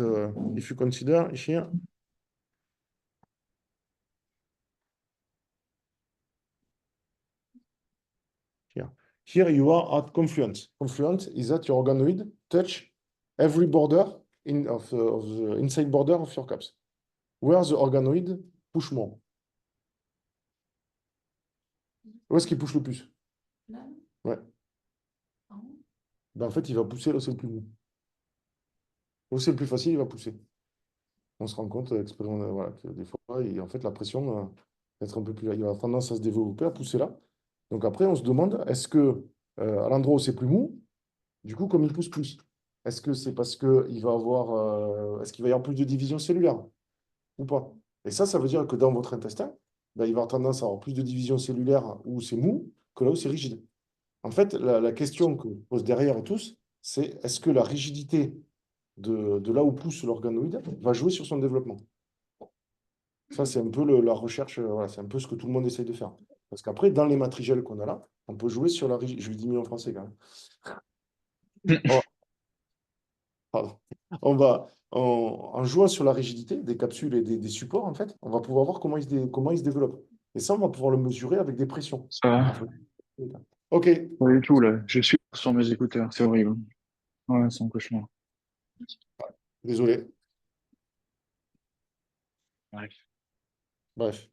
if you consider here, here you are at confluence. Confluence is that your organoid touch every border of the inside border of your caps, where the organoid push more. Où est-ce qu'il push le plus? Là? Ouais. En haut? Ben, en fait, il va pousser là où c'est le plus mou. Là où c'est le plus facile, il va pousser. On se rend compte voilà, que des fois, en fait, la pression va être un peu plus. Il a tendance à se développer, à pousser là. Donc après, on se demande, est-ce que à l'endroit où c'est plus mou, du coup, comme il pousse plus, est-ce que c'est parce qu'il va avoir, est-ce qu'il va y avoir plus de division cellulaire ou pas? Et ça veut dire que dans votre intestin, ben, il va avoir tendance à avoir plus de division cellulaire où c'est mou que là où c'est rigide. En fait, la question que pose derrière tous, c'est est-ce que la rigidité de là où pousse l'organoïde va jouer sur son développement? Ça, c'est un peu la recherche, voilà, c'est un peu ce que tout le monde essaye de faire. Parce qu'après, dans les matrigelles qu'on a là, on peut jouer sur la rigidité. Je lui dis mis en français quand même. Pardon. En jouant sur la rigidité des capsules et des supports, en fait, on va pouvoir voir comment comment ils se développent. Et ça, on va pouvoir le mesurer avec des pressions. Ça va? OK. Pas du tout, là. Je suis sur mes écouteurs. C'est horrible. Ouais, c'est un cauchemar. Désolé. Bref. Bref.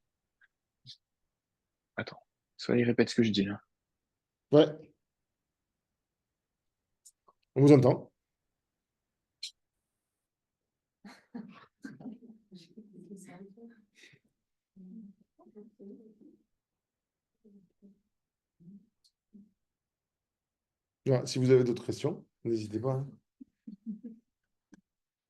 Attends. Soit il répète ce que je dis, là. Ouais. On vous entend. Voilà, si vous avez d'autres questions, n'hésitez pas, hein.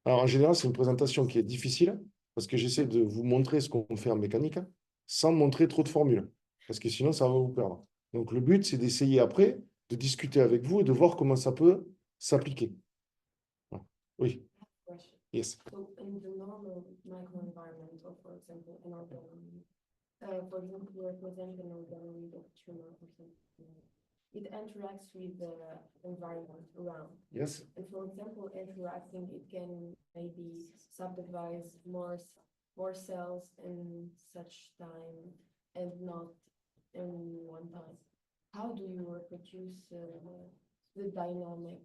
Alors, en général, c'est une présentation qui est difficile parce que j'essaie de vous montrer ce qu'on fait en mécanique sans montrer trop de formules parce que sinon, ça va vous perdre. Donc, le but, c'est d'essayer après de discuter avec vous et de voir comment ça peut s'appliquer. Voilà. Oui. Question. Yes. So in the normal microenvironment, or for example, an organoid, for example, we represent an organoid of tumor or something. It interacts with the environment around. Yes. And for example, interacting, it can maybe subdivide more cells in such time and not in one time. How do you reproduce the dynamic?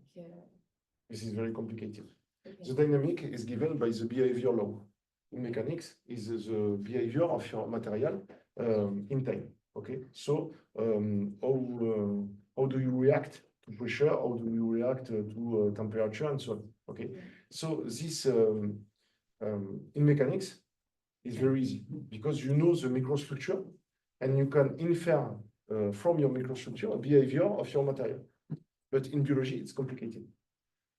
This is very complicated. Okay. The dynamic is given by the behavior law. In mechanics is the behavior of your material in time. Okay, so how do you react to pressure? How do you react to temperature and so on? Okay, so this in mechanics is very easy because you know the microstructure and you can infer from your microstructure a behavior of your material. But in biology, it's complicated.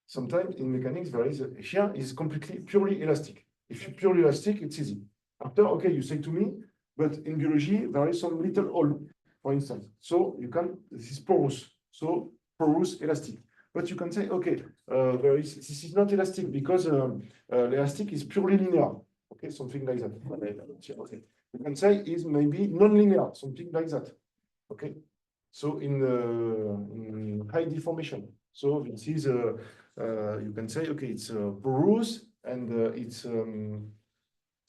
Sometimes in mechanics, there is here is completely purely elastic. If you're purely elastic, it's easy. After, okay, you say to me, but in biology, there is some little hole, for instance. So you can, this is porous. So porous elastic. But you can say, okay, this is not elastic because elastic is purely linear. Okay, something like that. Okay. You can say is maybe non-linear, something like that. Okay. So in high deformation. So this is you can say, okay, it's porous and it's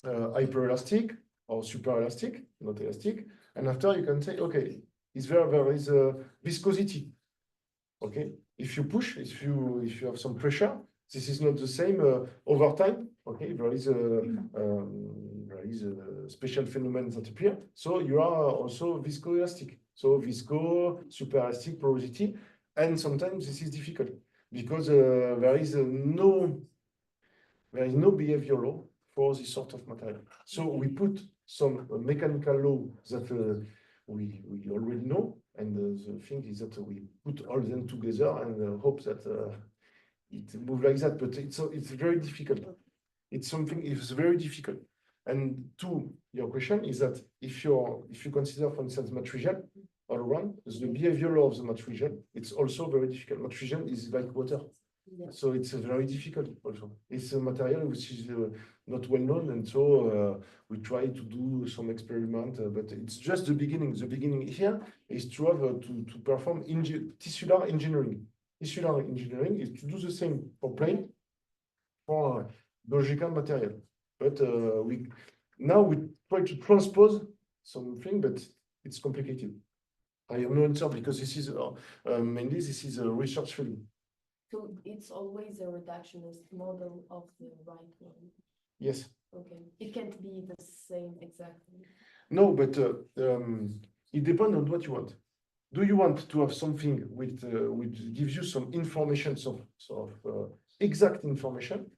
hyperelastic or super elastic, not elastic. And after you can say, okay, there is a viscosity. Okay, if you push, if you have some pressure, this is not the same over time. Okay, there is a special phenomenon that appear. So you are also viscoelastic. So visco, superelastic, porosity, and sometimes this is difficult because there is no behavior law for this sort of material. So we put some mechanical law that we already know, and the thing is that we put all them together and hope that it moves like that. But it's very difficult. It's something is very difficult. And to your question is that if you consider, for instance, matrigel all around, the behavior law of the matrigel, it's also very difficult. Matrigel is like water. Yeah. So it's very difficult also. It's a material which is not well known, and so we try to do some experiment, but it's just the beginning. The beginning here is to have to perform tissular engineering. Tissular engineering is to do the same for plane, for biological material. But we try to transpose something, but it's complicated. I have no answer because this is mainly this is a research field. So it's always a reductionist model of the right one. Yes. Okay, it can't be the same exactly. No, but it depends on what you want. Do you want to have something which gives you some information, exact information?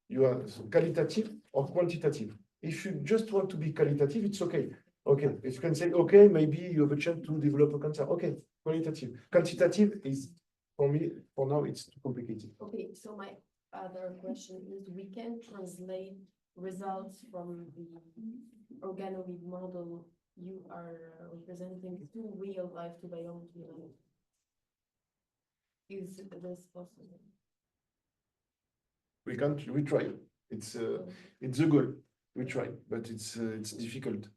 You are qualitative or quantitative. If you just want to be qualitative, it's okay. Okay, if you can say, okay, maybe you have a chance to develop a cancer. Okay, qualitative. Quantitative is, for me, for now, it's too complicated. Okay, so my other question is, we can translate results from the organoid model you are representing to real life, to biology life. Is this possible? We can't. We try. It's the goal. We try, but it's difficult.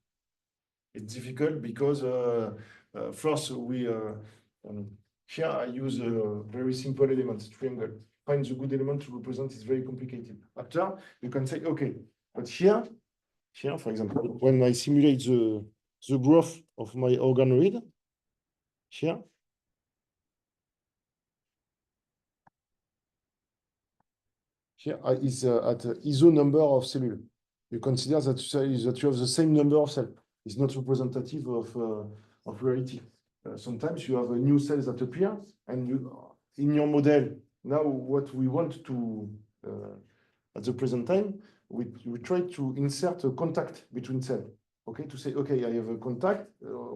It's difficult because first here I use very simple elements, triangle. Find the good element to represent is very complicated. After you can say, okay, but here, for example, when I simulate the growth of my organoid, here is at ISO number of cellules. You consider that you have the same number of cells. It's not representative of reality. Sometimes you have a new cells that appear, and in your model, now what we want to, at the present time, we try to insert a contact between cells. Okay, to say, okay, I have a contact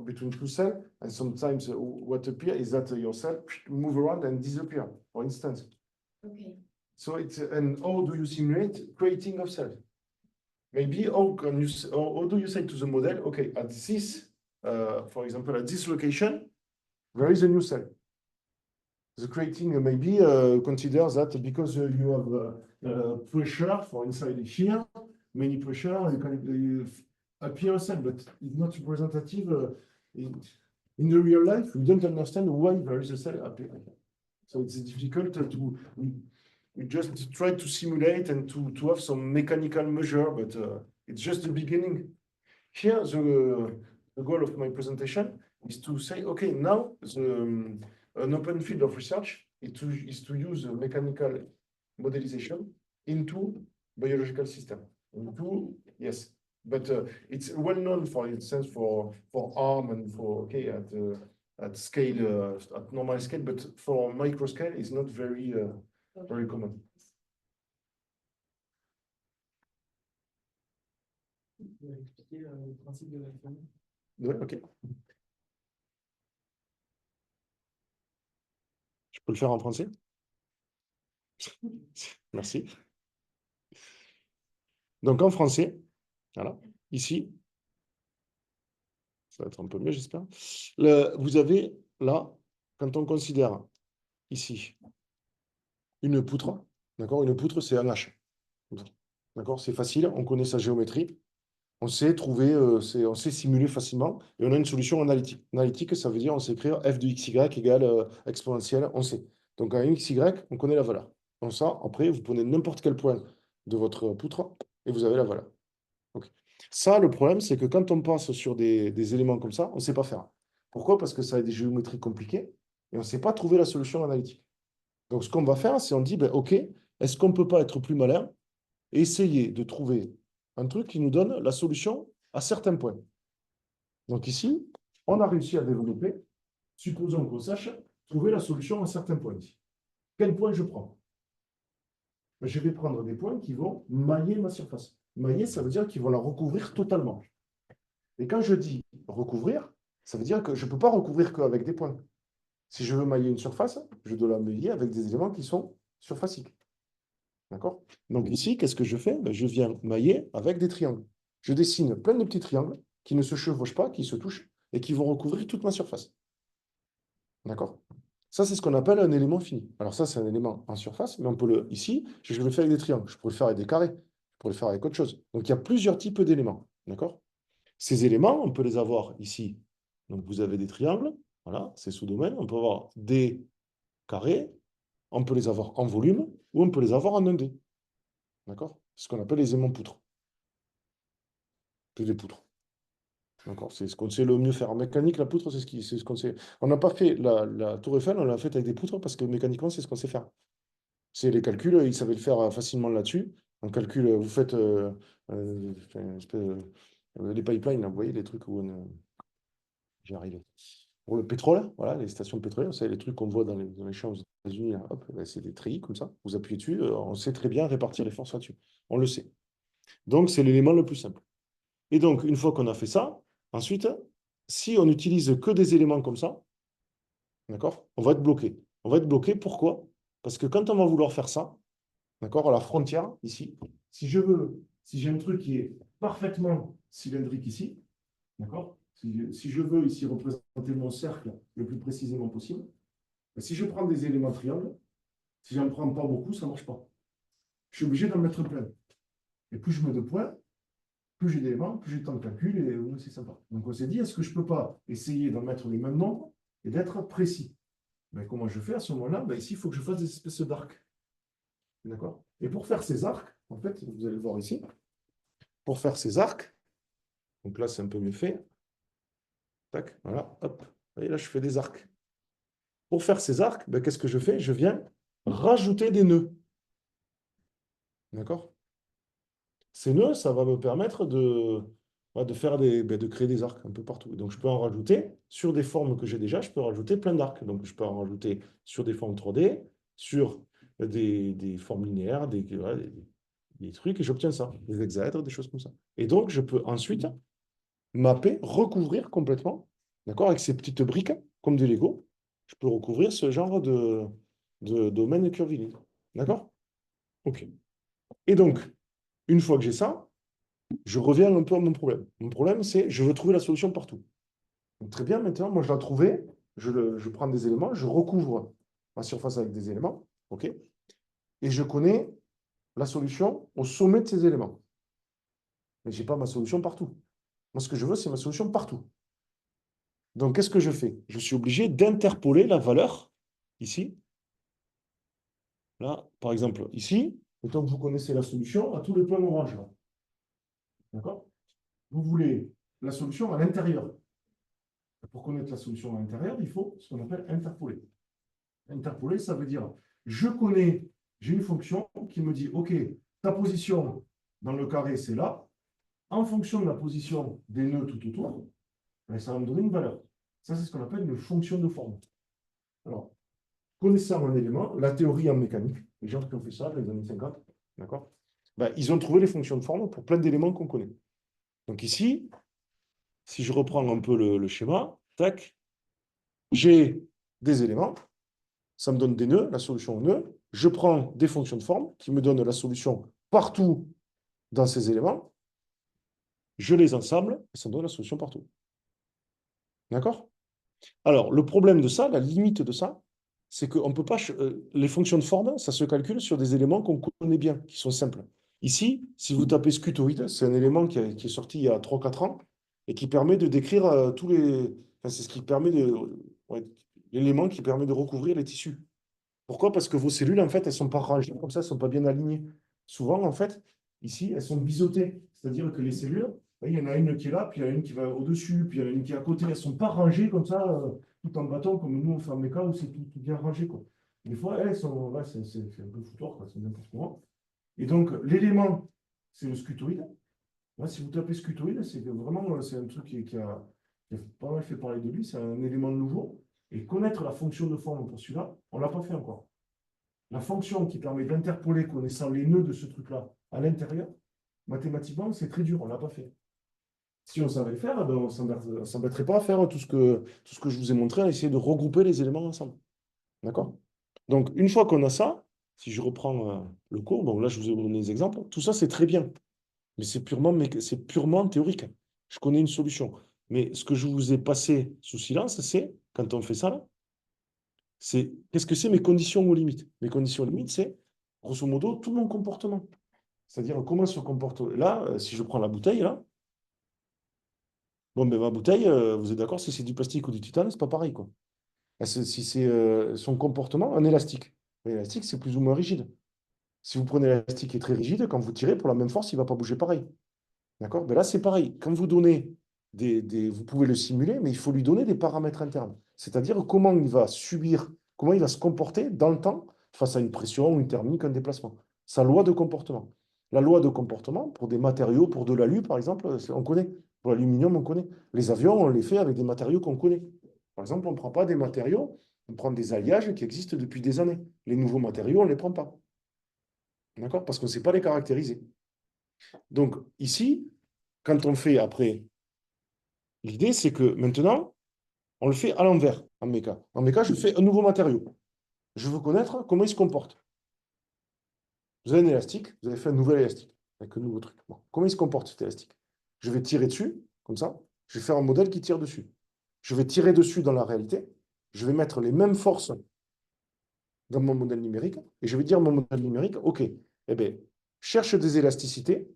between two cells, and sometimes what appears is that your cell move around and disappear, for instance. Okay. So and how do you simulate creating of cells? Maybe how do you say to the model, okay, at this, for example, at this location, there is a new cell. The creating maybe consider that because you have pressure for inside here, many pressure, you can appear a cell, but it's not representative in the real life. We don't understand why there is a cell appearing. So it's difficult to. We just try to simulate and to have some mechanical measure, but it's just the beginning. Here, the goal of my presentation is to say, okay, now an open field of research is to use mechanical modelization into biological system. Yes, but it's well known, for instance, for arm and for at scale, at normal scale, but for micro scale, it's not very common. Ouais, ok. Je peux le faire en français? Merci. Donc en français, voilà, ici, ça va être un peu mieux, j'espère. Vous avez là, quand on considère ici une poutre, d'accord? Une poutre, c'est un H. D'accord? C'est facile, on connaît sa géométrie, on sait trouver, on sait simuler facilement, et on a une solution analytique. Analytique, ça veut dire on sait écrire f de xy égale exponentielle, on sait. Donc en xy, on connaît la valeur. Donc ça, après, vous prenez n'importe quel point de votre poutre et vous avez la valeur. Ok. Ça, le problème, c'est que quand on passe sur des éléments comme ça, on ne sait pas faire. Pourquoi? Parce que ça a des géométries compliquées et on ne sait pas trouver la solution analytique. Donc, ce qu'on va faire, c'est on dit, ben, OK, est-ce qu'on ne peut pas être plus malin et essayer de trouver un truc qui nous donne la solution à certains points. Donc ici, on a réussi à développer, supposons qu'on sache trouver la solution à certains points ici. Quel point je prends? Je vais prendre des points qui vont mailler ma surface. Mailler, ça veut dire qu'ils vont la recouvrir totalement. Et quand je dis recouvrir, ça veut dire que je ne peux pas recouvrir qu'avec des points. Si je veux mailler une surface, je dois la mailler avec des éléments qui sont surfaciques. D'accord? Donc ici, qu'est-ce que je fais? Ben, je viens mailler avec des triangles. Je dessine plein de petits triangles qui ne se chevauchent pas, qui se touchent et qui vont recouvrir toute ma surface. D'accord? Ça, c'est ce qu'on appelle un élément fini. Alors ça, c'est un élément en surface, mais on peut le... Ici, je le fais avec des triangles. Je pourrais le faire avec des carrés. Je pourrais le faire avec autre chose. Donc il y a plusieurs types d'éléments. D'accord? Ces éléments, on peut les avoir ici. Donc vous avez des triangles. Voilà, c'est sous-domaine. On peut avoir des carrés. On peut les avoir en volume ou on peut les avoir en 1D. D'accord? C'est ce qu'on appelle les aimants poutres. Plus des poutres. D'accord? C'est ce qu'on sait le mieux faire. En mécanique, la poutre, c'est ce qu'on sait. On n'a pas fait la tour Eiffel, on l'a fait avec des poutres parce que mécaniquement, c'est ce qu'on sait faire. C'est les calculs, ils savaient le faire facilement là-dessus. Un calcul, vous faites une espèce les pipelines, là, vous voyez, les trucs où j'y arrivé. Pour le pétrole, voilà, les stations pétrolières, c'est les trucs qu'on voit dans les champs aux États-Unis, là, hop, ben, c'est des treillis comme ça. Vous appuyez dessus, on sait très bien répartir les forces là-dessus. On le sait. Donc, c'est l'élément le plus simple. Et donc, une fois qu'on a fait ça, ensuite, si on n'utilise que des éléments comme ça, d'accord, on va être bloqué. On va être bloqué, pourquoi? Parce que quand on va vouloir faire ça, d'accord, à la frontière, ici, si j'ai un truc qui est parfaitement cylindrique ici, d'accord, si je veux ici représenter mon cercle le plus précisément possible, si je prends des éléments triangles, si j'en prends pas beaucoup, ça ne marche pas. Je suis obligé d'en mettre plein. Et plus je mets de points, plus j'ai d'éléments, plus j'ai de temps de calcul, et c'est sympa. Donc on s'est dit, est-ce que je ne peux pas essayer d'en mettre les mêmes nombres et d'être précis? Ben, comment je fais à ce moment-là? Ben, ici, il faut que je fasse des espèces d'arcs. D'accord? Et pour faire ces arcs, en fait, vous allez le voir ici, pour faire ces arcs, donc là, c'est un peu mieux fait. Tac, voilà, hop. Vous voyez, là, je fais des arcs. Pour faire ces arcs, ben, qu'est-ce que je fais? Je viens rajouter des nœuds. D'accord? Ces nœuds, ça va me permettre de faire de créer des arcs un peu partout. Donc, je peux en rajouter sur des formes que j'ai déjà, je peux rajouter plein d'arcs. Donc, je peux en rajouter sur des formes 3D, sur des formes linéaires, voilà, des trucs, et j'obtiens ça, des hexaèdres, des choses comme ça. Et donc, je peux ensuite mapper, recouvrir complètement, d'accord, avec ces petites briques, comme des Lego, je peux recouvrir ce genre de domaine curviligne. D'accord? OK. Et donc, une fois que j'ai ça, je reviens un peu à mon problème. Mon problème, c'est je veux trouver la solution partout. Donc, très bien, maintenant, moi, je l'ai trouvé, je prends des éléments, je recouvre ma surface avec des éléments, OK? Et je connais la solution au sommet de ces éléments. Mais je n'ai pas ma solution partout. Moi, ce que je veux, c'est ma solution partout. Donc, qu'est-ce que je fais? Je suis obligé d'interpoler la valeur ici. Là, par exemple, ici, autant que vous connaissez la solution à tous les points orange. D'accord? Vous voulez la solution à l'intérieur. Pour connaître la solution à l'intérieur, il faut ce qu'on appelle interpoler. Interpoler, ça veut dire, j'ai une fonction qui me dit, OK, ta position dans le carré, c'est là. En fonction de la position des nœuds tout autour, ben, ça va me donner une valeur. Ça, c'est ce qu'on appelle une fonction de forme. Alors, connaissant un élément, la théorie en mécanique, les gens qui ont fait ça dans les années 50, d'accord, ben, ils ont trouvé les fonctions de forme pour plein d'éléments qu'on connaît. Donc ici, si je reprends un peu le schéma, tac, j'ai des éléments, ça me donne des nœuds, la solution aux nœuds. Je prends des fonctions de forme qui me donnent la solution partout dans ces éléments. Je les ensemble et ça me donne la solution partout. D'accord? Alors, le problème de ça, la limite de ça, c'est qu'on ne peut pas. Les fonctions de forme, ça se calcule sur des éléments qu'on connaît bien, qui sont simples. Ici, si vous tapez scutoïde, c'est un élément qui est sorti il y a 3-4 ans et qui permet de décrire tous les. Enfin, c'est ce qui permet de. Ouais, l'élément qui permet de recouvrir les tissus. Pourquoi? Parce que vos cellules, en fait, elles ne sont pas rangées comme ça, elles ne sont pas bien alignées. souvent, en fait, ici, elles sont biseautées. C'est-à-dire que les cellules, il y en a une qui est là, puis il y en a une qui va au-dessus, puis il y en a une qui est à côté. Elles ne sont pas rangées comme ça, tout en bâton, comme nous, on fait en méca, où c'est tout bien rangé, quoi. Des fois, elles sont, là, c'est un peu foutoir, quoi, c'est n'importe quoi. Et donc, l'élément, c'est le scutoïde. Là, si vous tapez scutoïde, c'est que vraiment, c'est un truc qui a pas mal fait parler de lui, c'est un élément nouveau. Et connaître la fonction de forme pour celui-là, on ne l'a pas fait encore. La fonction qui permet d'interpoler, connaissant les nœuds de ce truc-là à l'intérieur, mathématiquement, c'est très dur, on ne l'a pas fait. Si on savait le faire, ben, on ne s'embêterait pas à faire tout ce que je vous ai montré, à essayer de regrouper les éléments ensemble. D'accord? Donc, une fois qu'on a ça, si je reprends le cours, bon, là, je vous ai donné des exemples, tout ça, c'est très bien. Mais c'est purement théorique. Je connais une solution. Mais ce que je vous ai passé sous silence, c'est, quand on fait ça, là, c'est qu'est-ce que c'est mes conditions aux limites? Mes conditions aux limites, c'est, grosso modo, tout mon comportement. C'est-à-dire comment se comporte. Là, si je prends la bouteille, là, bon, ben, ma bouteille, vous êtes d'accord, si c'est du plastique ou du titane, c'est pas pareil, quoi. Si c'est son comportement, un élastique. L'élastique, c'est plus ou moins rigide. Si vous prenez l'élastique qui est très rigide, quand vous tirez, pour la même force, il ne va pas bouger pareil. D'accord? Ben là, c'est pareil. Quand vous donnez vous pouvez le simuler, mais il faut lui donner des paramètres internes. C'est-à-dire comment il va subir, comment il va se comporter dans le temps face à une pression, une thermique, un déplacement. Sa loi de comportement. La loi de comportement, pour des matériaux, pour de l'alu, par exemple, on connaît. Pour l'aluminium, on connaît. Les avions, on les fait avec des matériaux qu'on connaît. Par exemple, on ne prend pas des matériaux, on prend des alliages qui existent depuis des années. Les nouveaux matériaux, on ne les prend pas. D'accord? Parce qu'on ne sait pas les caractériser. Donc, ici, quand on fait après, l'idée, c'est que maintenant, on le fait à l'envers en méca. En méca, je fais un nouveau matériau. Je veux connaître comment il se comporte. Vous avez un élastique, vous avez fait un nouvel élastique avec un nouveau truc. Bon, comment il se comporte cet élastique? Je vais tirer dessus, comme ça. Je vais faire un modèle qui tire dessus. Je vais tirer dessus dans la réalité. Je vais mettre les mêmes forces dans mon modèle numérique et je vais dire à mon modèle numérique, OK, eh bien, cherche des élasticités,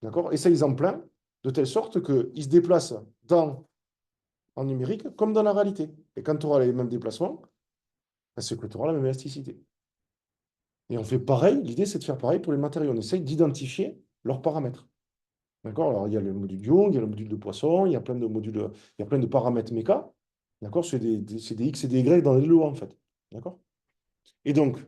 d'accord? Essaye-en plein, de telle sorte qu'il se déplace en numérique comme dans la réalité. Et quand tu auras les mêmes déplacements, c'est que tu auras la même élasticité. Et on fait pareil, l'idée c'est de faire pareil pour les matériaux. On essaye d'identifier leurs paramètres. D'accord? Alors il y a le module Young, il y a le module de Poisson, il y a plein de modules, il y a plein de paramètres méca. D'accord? C'est des X et des Y dans les lois en fait. D'accord? Et donc,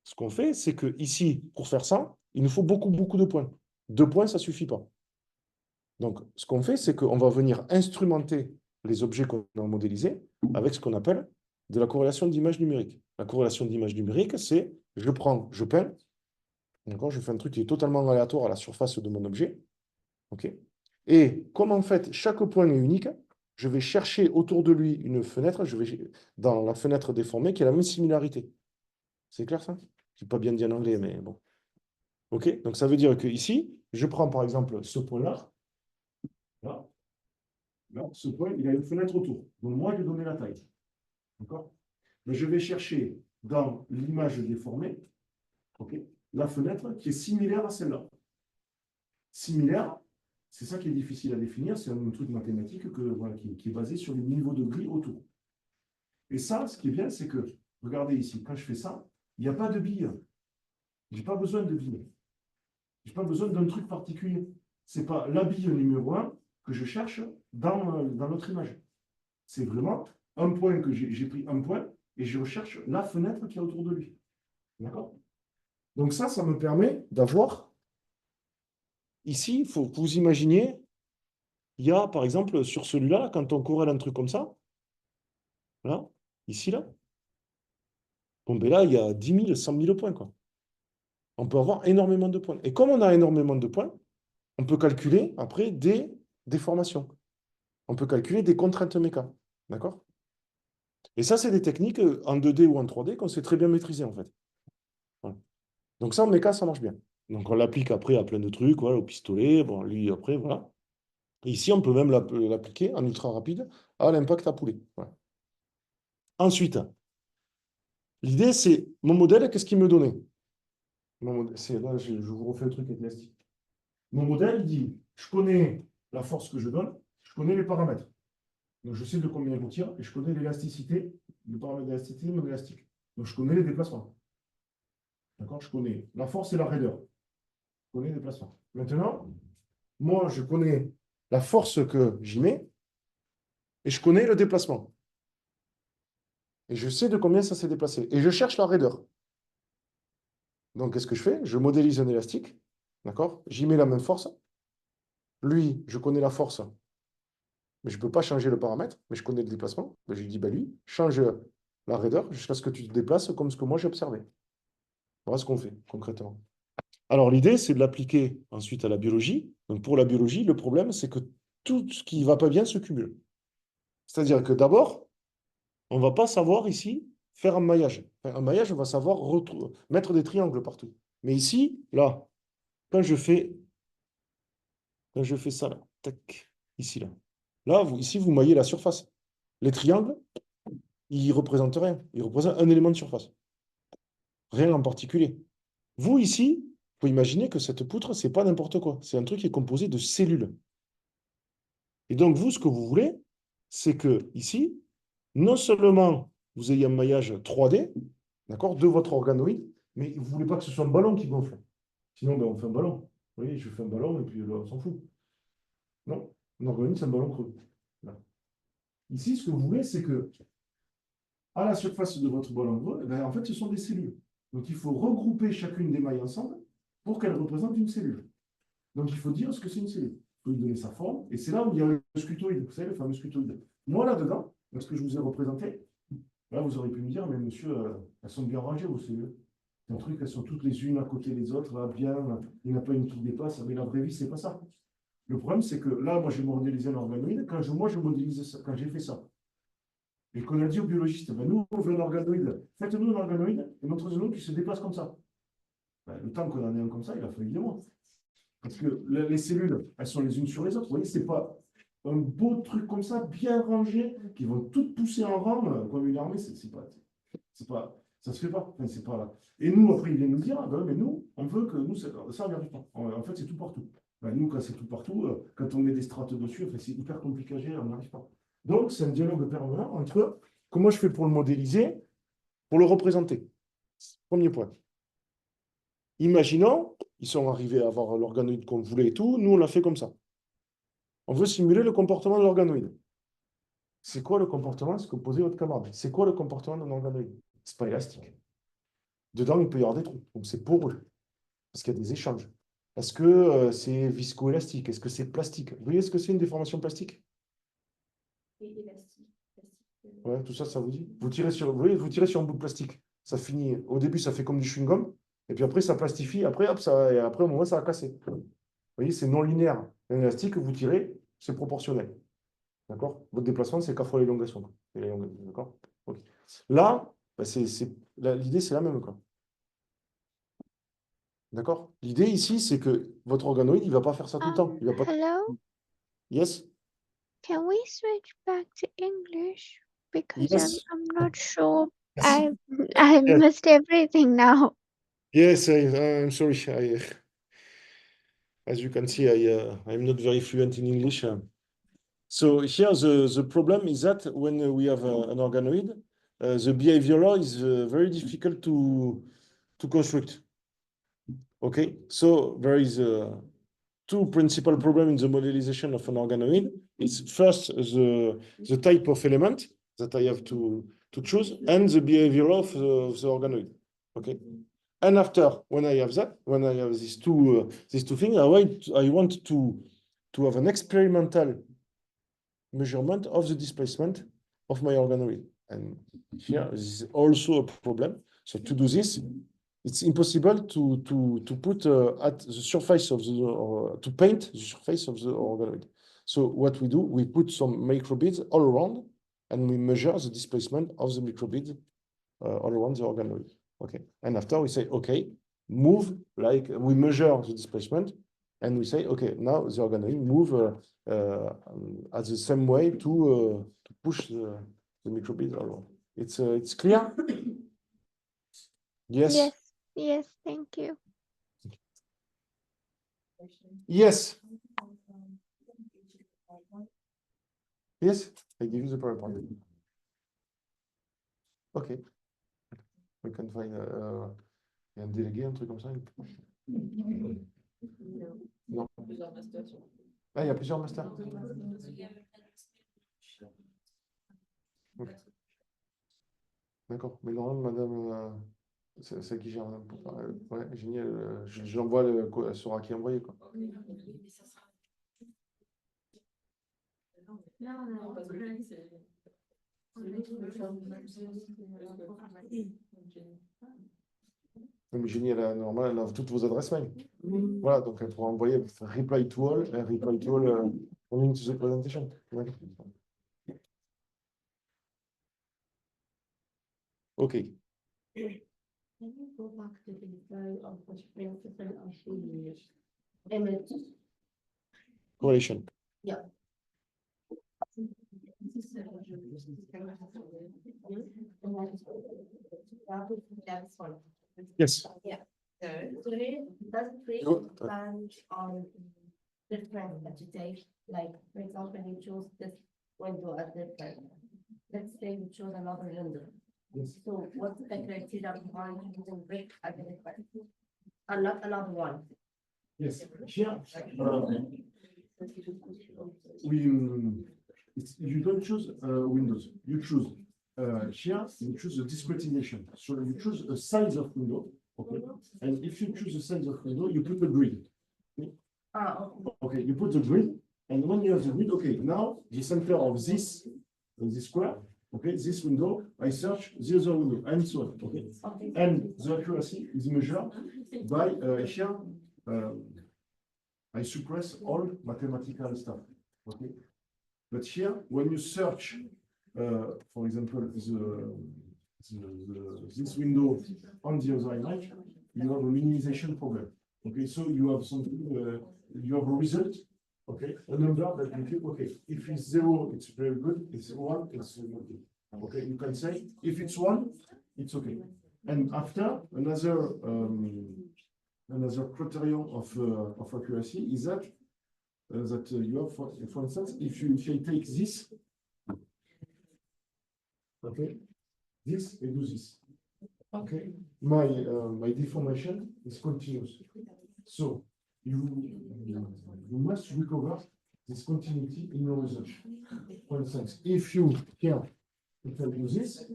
ce qu'on fait, c'est que ici, pour faire ça, il nous faut beaucoup, beaucoup de points. 2 points, ça ne suffit pas. Donc, ce qu'on fait, c'est qu'on va venir instrumenter les objets qu'on a modélisés avec ce qu'on appelle de la corrélation d'image numérique. La corrélation d'image numérique, c'est je peins, d'accord, je fais un truc qui est totalement aléatoire à la surface de mon objet. OK? Et comme en fait, chaque point est unique, je vais chercher autour de lui une fenêtre, dans la fenêtre déformée qui a la même similarité. C'est clair ça? Je ne pas bien dit en anglais, mais bon. OK? Donc ça veut dire que ici, je prends par exemple ce point-là, là. Là, ce point, il a une fenêtre autour. Donc moi, je vais donner la taille. D'accord? Mais je vais chercher dans l'image déformée, ok, la fenêtre qui est similaire à celle-là. Similaire, c'est ça qui est difficile à définir, c'est un truc mathématique voilà, qui est basé sur le niveau de gris autour. Et ça, ce qui est bien, c'est que, regardez ici, quand je fais ça, il n'y a pas de bille. Je n'ai pas besoin de bille. Je n'ai pas besoin d'un truc particulier. Ce n'est pas la bille numéro 1 que je cherche dans notre image. C'est vraiment un point que j'ai pris un point et je recherche la fenêtre qui est autour de lui. D'accord? Donc ça me permet d'avoir, ici, il faut que vous imaginiez, il y a par exemple sur celui-là, quand on corrèle un truc comme ça, là, ici, là, bon ben là, il y a 10 000, 100 000 points, quoi. On peut avoir énormément de points. Et comme on a énormément de points, on peut calculer après des déformations. On peut calculer des contraintes méca. D'accord? Et ça, c'est des techniques en 2D ou en 3D qu'on sait très bien maîtriser, en fait. Voilà. Donc ça, en méca, ça marche bien. Donc on l'applique après à plein de trucs, voilà, au pistolet, bon, lui après, voilà. Et ici, on peut même l'appliquer en ultra rapide à l'impact à poulet. Voilà. Ensuite, l'idée, c'est mon modèle, qu'est-ce qu'il me donnait? Là, je vous refais le truc avec l'élastique. Mon modèle dit, je connais la force que je donne, je connais les paramètres. Donc je sais de combien je tire et je connais l'élasticité, le paramètre d'élasticité, mon élastique. Donc je connais les déplacements. D'accord? Je connais la force et la raideur. Je connais les déplacements. Maintenant, moi, je connais la force que j'y mets et je connais le déplacement. Et je sais de combien ça s'est déplacé. Et je cherche la raideur. Donc, qu'est-ce que je fais? Je modélise un élastique. D'accord? J'y mets la même force. Lui, je connais la force, mais je ne peux pas changer le paramètre, mais je connais le déplacement. Ben, je lui dis, ben, lui, change la raideur jusqu'à ce que tu te déplaces comme ce que moi j'ai observé. Voilà ce qu'on fait concrètement. Alors, l'idée, c'est de l'appliquer ensuite à la biologie. Donc, pour la biologie, le problème, c'est que tout ce qui ne va pas bien se cumule. C'est-à-dire que d'abord, on ne va pas savoir ici faire un maillage. Enfin, un maillage, on va savoir mettre des triangles partout. Mais ici, là, quand je fais, quand je fais ça, là, tac, ici, là. Là, ici, vous maillez la surface. Les triangles, ils ne représentent rien. Ils représentent un élément de surface. Rien en particulier. Vous, ici, il faut imaginer que cette poutre, ce n'est pas n'importe quoi. C'est un truc qui est composé de cellules. Et donc, vous, ce que vous voulez, c'est que ici, non seulement vous ayez un maillage 3D, d'accord, de votre organoïde, mais vous ne voulez pas que ce soit un ballon qui gonfle. Sinon, ben, on fait un ballon. Vous voyez, je fais un ballon et puis là, on s'en fout. Non, un organoïde, c'est un ballon creux. Là. Ici, ce que vous voulez, c'est que à la surface de votre ballon creux, ben, en fait, ce sont des cellules. Donc, il faut regrouper chacune des mailles ensemble pour qu'elles représentent une cellule. Donc, il faut dire ce que c'est une cellule. Il faut lui donner sa forme. Et c'est là où il y a le scutoïde. Vous savez, le fameux scutoïde. Moi, là-dedans, dans ce que je vous ai représenté, là, vous aurez pu me dire, mais monsieur, elles sont bien rangées, vos cellules. C'est un truc, elles sont toutes les unes à côté des autres, là, bien, il n'y en a pas une qui dépasse. Mais la vraie vie, c'est pas ça. Le problème, c'est que là, moi, j'ai modélisé un organoïde. Moi, je modélise ça, quand j'ai fait ça. Et qu'on a dit aux biologistes, ben, nous, on veut un organoïde. Faites-nous un organoïde et montrez-nous qui se déplace comme ça. Ben, le temps qu'on en ait un comme ça, il a fallu des mois. Parce que les cellules, elles sont les unes sur les autres. Vous voyez, c'est pas un beau truc comme ça, bien rangé, qui vont toutes pousser en rang, comme une armée. Ça se fait pas. Enfin, c'est pas. Et nous, après, ils viennent nous dire, ah ben, mais nous, on veut que nous, ça n'y arrive pas. En fait, c'est tout partout. Ben, nous, quand c'est tout partout, quand on met des strates dessus, enfin, c'est hyper compliqué à gérer, on n'arrive pas. Donc, c'est un dialogue permanent entre comment je fais pour le modéliser, pour le représenter. Premier point. Imaginons, ils sont arrivés à avoir l'organoïde qu'on voulait et tout, nous on l'a fait comme ça. On veut simuler le comportement de l'organoïde. C'est quoi le comportement? Ce que posait votre camarade. C'est quoi le comportement d'un organoïde? C'est pas élastique. Dedans, il peut y avoir des trous. Donc c'est poreux. Parce qu'il y a des échanges. Est-ce que c'est viscoélastique? Est-ce que c'est plastique? Vous voyez ce que c'est une déformation plastique? Et élastique. Ouais, tout ça, ça vous dit? Vous voyez, vous tirez sur un bout de plastique. Ça finit. Au début, ça fait comme du chewing-gum. Et puis après, ça plastifie. Après, hop, et après, au moment, ça va casser. Vous voyez, c'est non linéaire. Un élastique, vous tirez, c'est proportionnel. D'accord? Votre déplacement, c'est 4 fois l'élongation. D'accord? Ok. Là, bah, l'idée, c'est la même. Quoi. D'accord? L'idée ici, c'est que votre organoïde, il ne va pas faire ça tout le temps. Il va pas... Hello, Yes? can we switch back to English? Because Yes. I'm not sure. Yes. I Yes. missed everything now. Yes, I'm sorry. As you can see, I'm not very fluent in English. So here, the problem is that when we have an organoid, the behavior law is very difficult to construct. Okay, so there is two principal problems in the modelization of an organoid. It's first the type of element that I have to choose and the behavior of the organoid. Okay. And after, when I have that, when I have these two things, I want to have an experimental measurement of the displacement of my organoid. And here this is also a problem. So to do this, it's impossible to put at the surface of to paint the surface of the organoid. So what we do, we put some microbeads all around, and we measure the displacement of the microbeads all around the organoid. Okay, and after we say, okay, move, like we measure the displacement, and we say, okay, now the organoid move at the same way to push the microbeads around. It's clear? Yes. Yes, thank you. Yes. Yes, I give you the PowerPoint. Okay. We can find Il y a un délégué, un truc comme ça? Non. Ah, il y a plusieurs masters. Ok. D'accord. Mais normalement, madame, c'est qui gère. Ouais, génial. Je l'envoie, elle saura qui envoyer, quoi. Non, mais Génie, normalement, elle a toutes vos adresses mail. Voilà, donc elle pourra envoyer reply to all, only to the presentation. Ouais. OK. Can you go back to the slide of the principle of the image? Correlation. Yeah. That's one. Yes. So here, does it Good. depend on different vegetation? Like, for example, you choose this window as different. Let's say you choose another window. Yes. So what's the criteria behind using brick as a different? And not another one? Yes. Here, you don't choose windows. You choose here. You choose a discretization. So you choose a size of window. Okay. And if you choose a size of window, you put the grid. Okay. Okay. You put the grid, and when you have the grid, okay. Now the center of this square. Okay. This window, I search the other window, and so on. Okay. And the accuracy is measured by here. I suppress all mathematical stuff. Okay. But here, when you search, for example, this window on the other image, you have a minimization problem. Okay, so you have something, you have a result. Okay, a number that you think, okay, if it's 0, it's very good. If it's 1, it's not good. Okay, you can say if it's 1, it's okay. And after another criterion of accuracy is that you have, for instance, if I take this, okay, this and do this, okay, my deformation is continuous. So you must recover this continuity in your result. For instance, if you here, if I do this,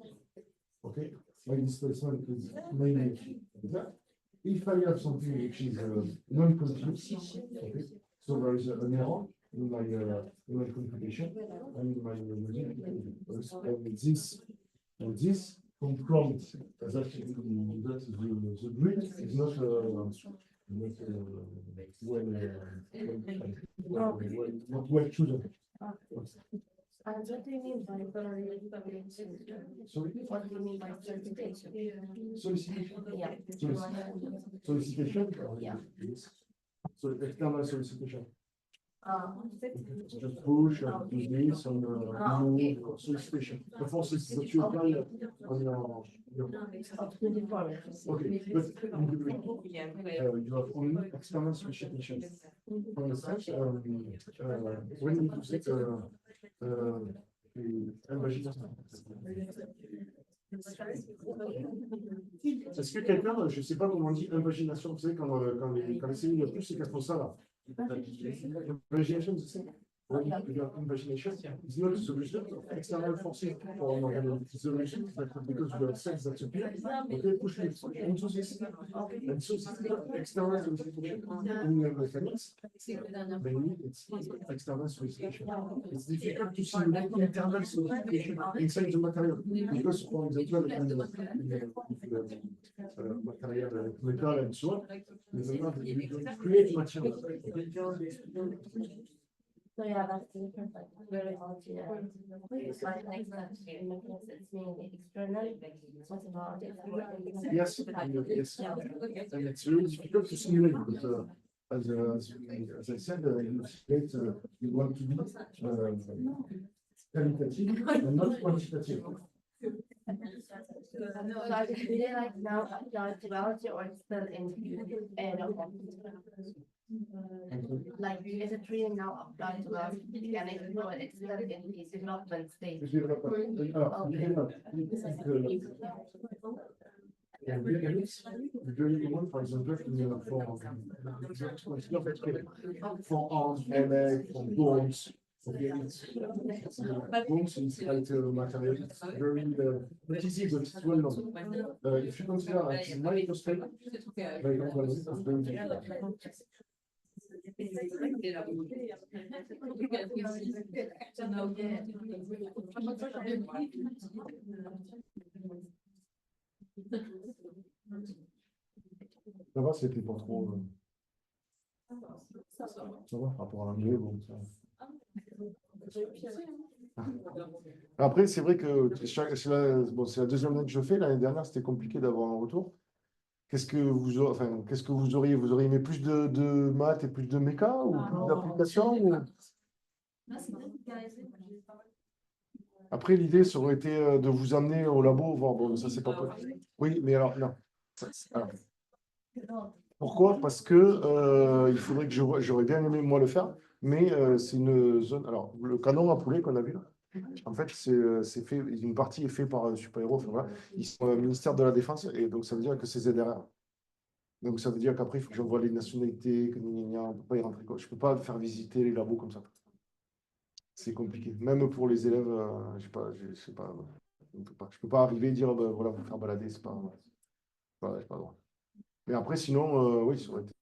okay, my displacement is mainly that. If I have something which is non-continuous, okay, so there is an error in my computation and my this confirms that the grid is not well chosen. And what do you mean by solicitation? Sorry? What do you mean by solicitation? Solicitation. Yeah. Solicitation. Yeah. So external solicitation. Just push and do this on Okay. solicitation. The forces that you apply on your Of the deformations. okay, but you have only external solicitation. For instance, when you say imagination. Est-ce que quelqu'un, je ne sais pas comment on dit imagination, vous savez, quand les cellules poussent, c'est qu'elles font ça là. Imagination, c'est ça? Imagination is not a solution of external forces for an organic solution, because you have cells that appear, okay, push me into this, and so this is not external solicitation. In mechanics, mainly it's external solicitation. It's difficult to simulate internal solicitation inside the material, because for example, material, metal and so on, you don't create material. So yeah, that's the difference, like very hard to it's like it's mainly external, what about it? Yes, yes, and it's very difficult to simulate, but as I said, you simulate, you want to be qualitative and not quantitative. So I just really like now applied to biology or it's still in like is it really now applied to biology and it's still in the development stage? Very one, for example, for arms, helmet, for bones. Okay, bones is like material. It's very not easy, but it's well known. If you consider a microscope, very well, it's very difficult. Ça va, c'était pas trop. Ça va, par rapport à l'anglais, bon, ça. Après, c'est vrai que bon, c'est la deuxième année que je fais. L'année dernière, c'était compliqué d'avoir un retour. Qu'est-ce que qu'est-ce que vous auriez? Vous auriez aimé plus de maths et plus de méca ou plus d'applications Après, l'idée, ça aurait été de vous amener au labo, voir, bon, ça, c'est pas possible. Oui, mais alors, non. Alors, pourquoi? Parce que il faudrait que j'aurais bien aimé, moi, le faire, mais c'est une zone. Alors, le canon à poulet qu'on a vu là, en fait, c'est fait, une partie est faite par Super Héros, enfin, voilà. Ils sont au ministère de la Défense, et donc ça veut dire que c'est ZRR. Donc ça veut dire qu'après, il faut que j'envoie les nationalités, que on ne peut pas y rentrer. Je ne peux pas faire visiter les labos comme ça. C'est compliqué. Même pour les élèves, je sais pas, je peux pas arriver et dire, ben, voilà, vous faire balader, j'ai pas le droit. Mais après, sinon, oui, ça aurait été.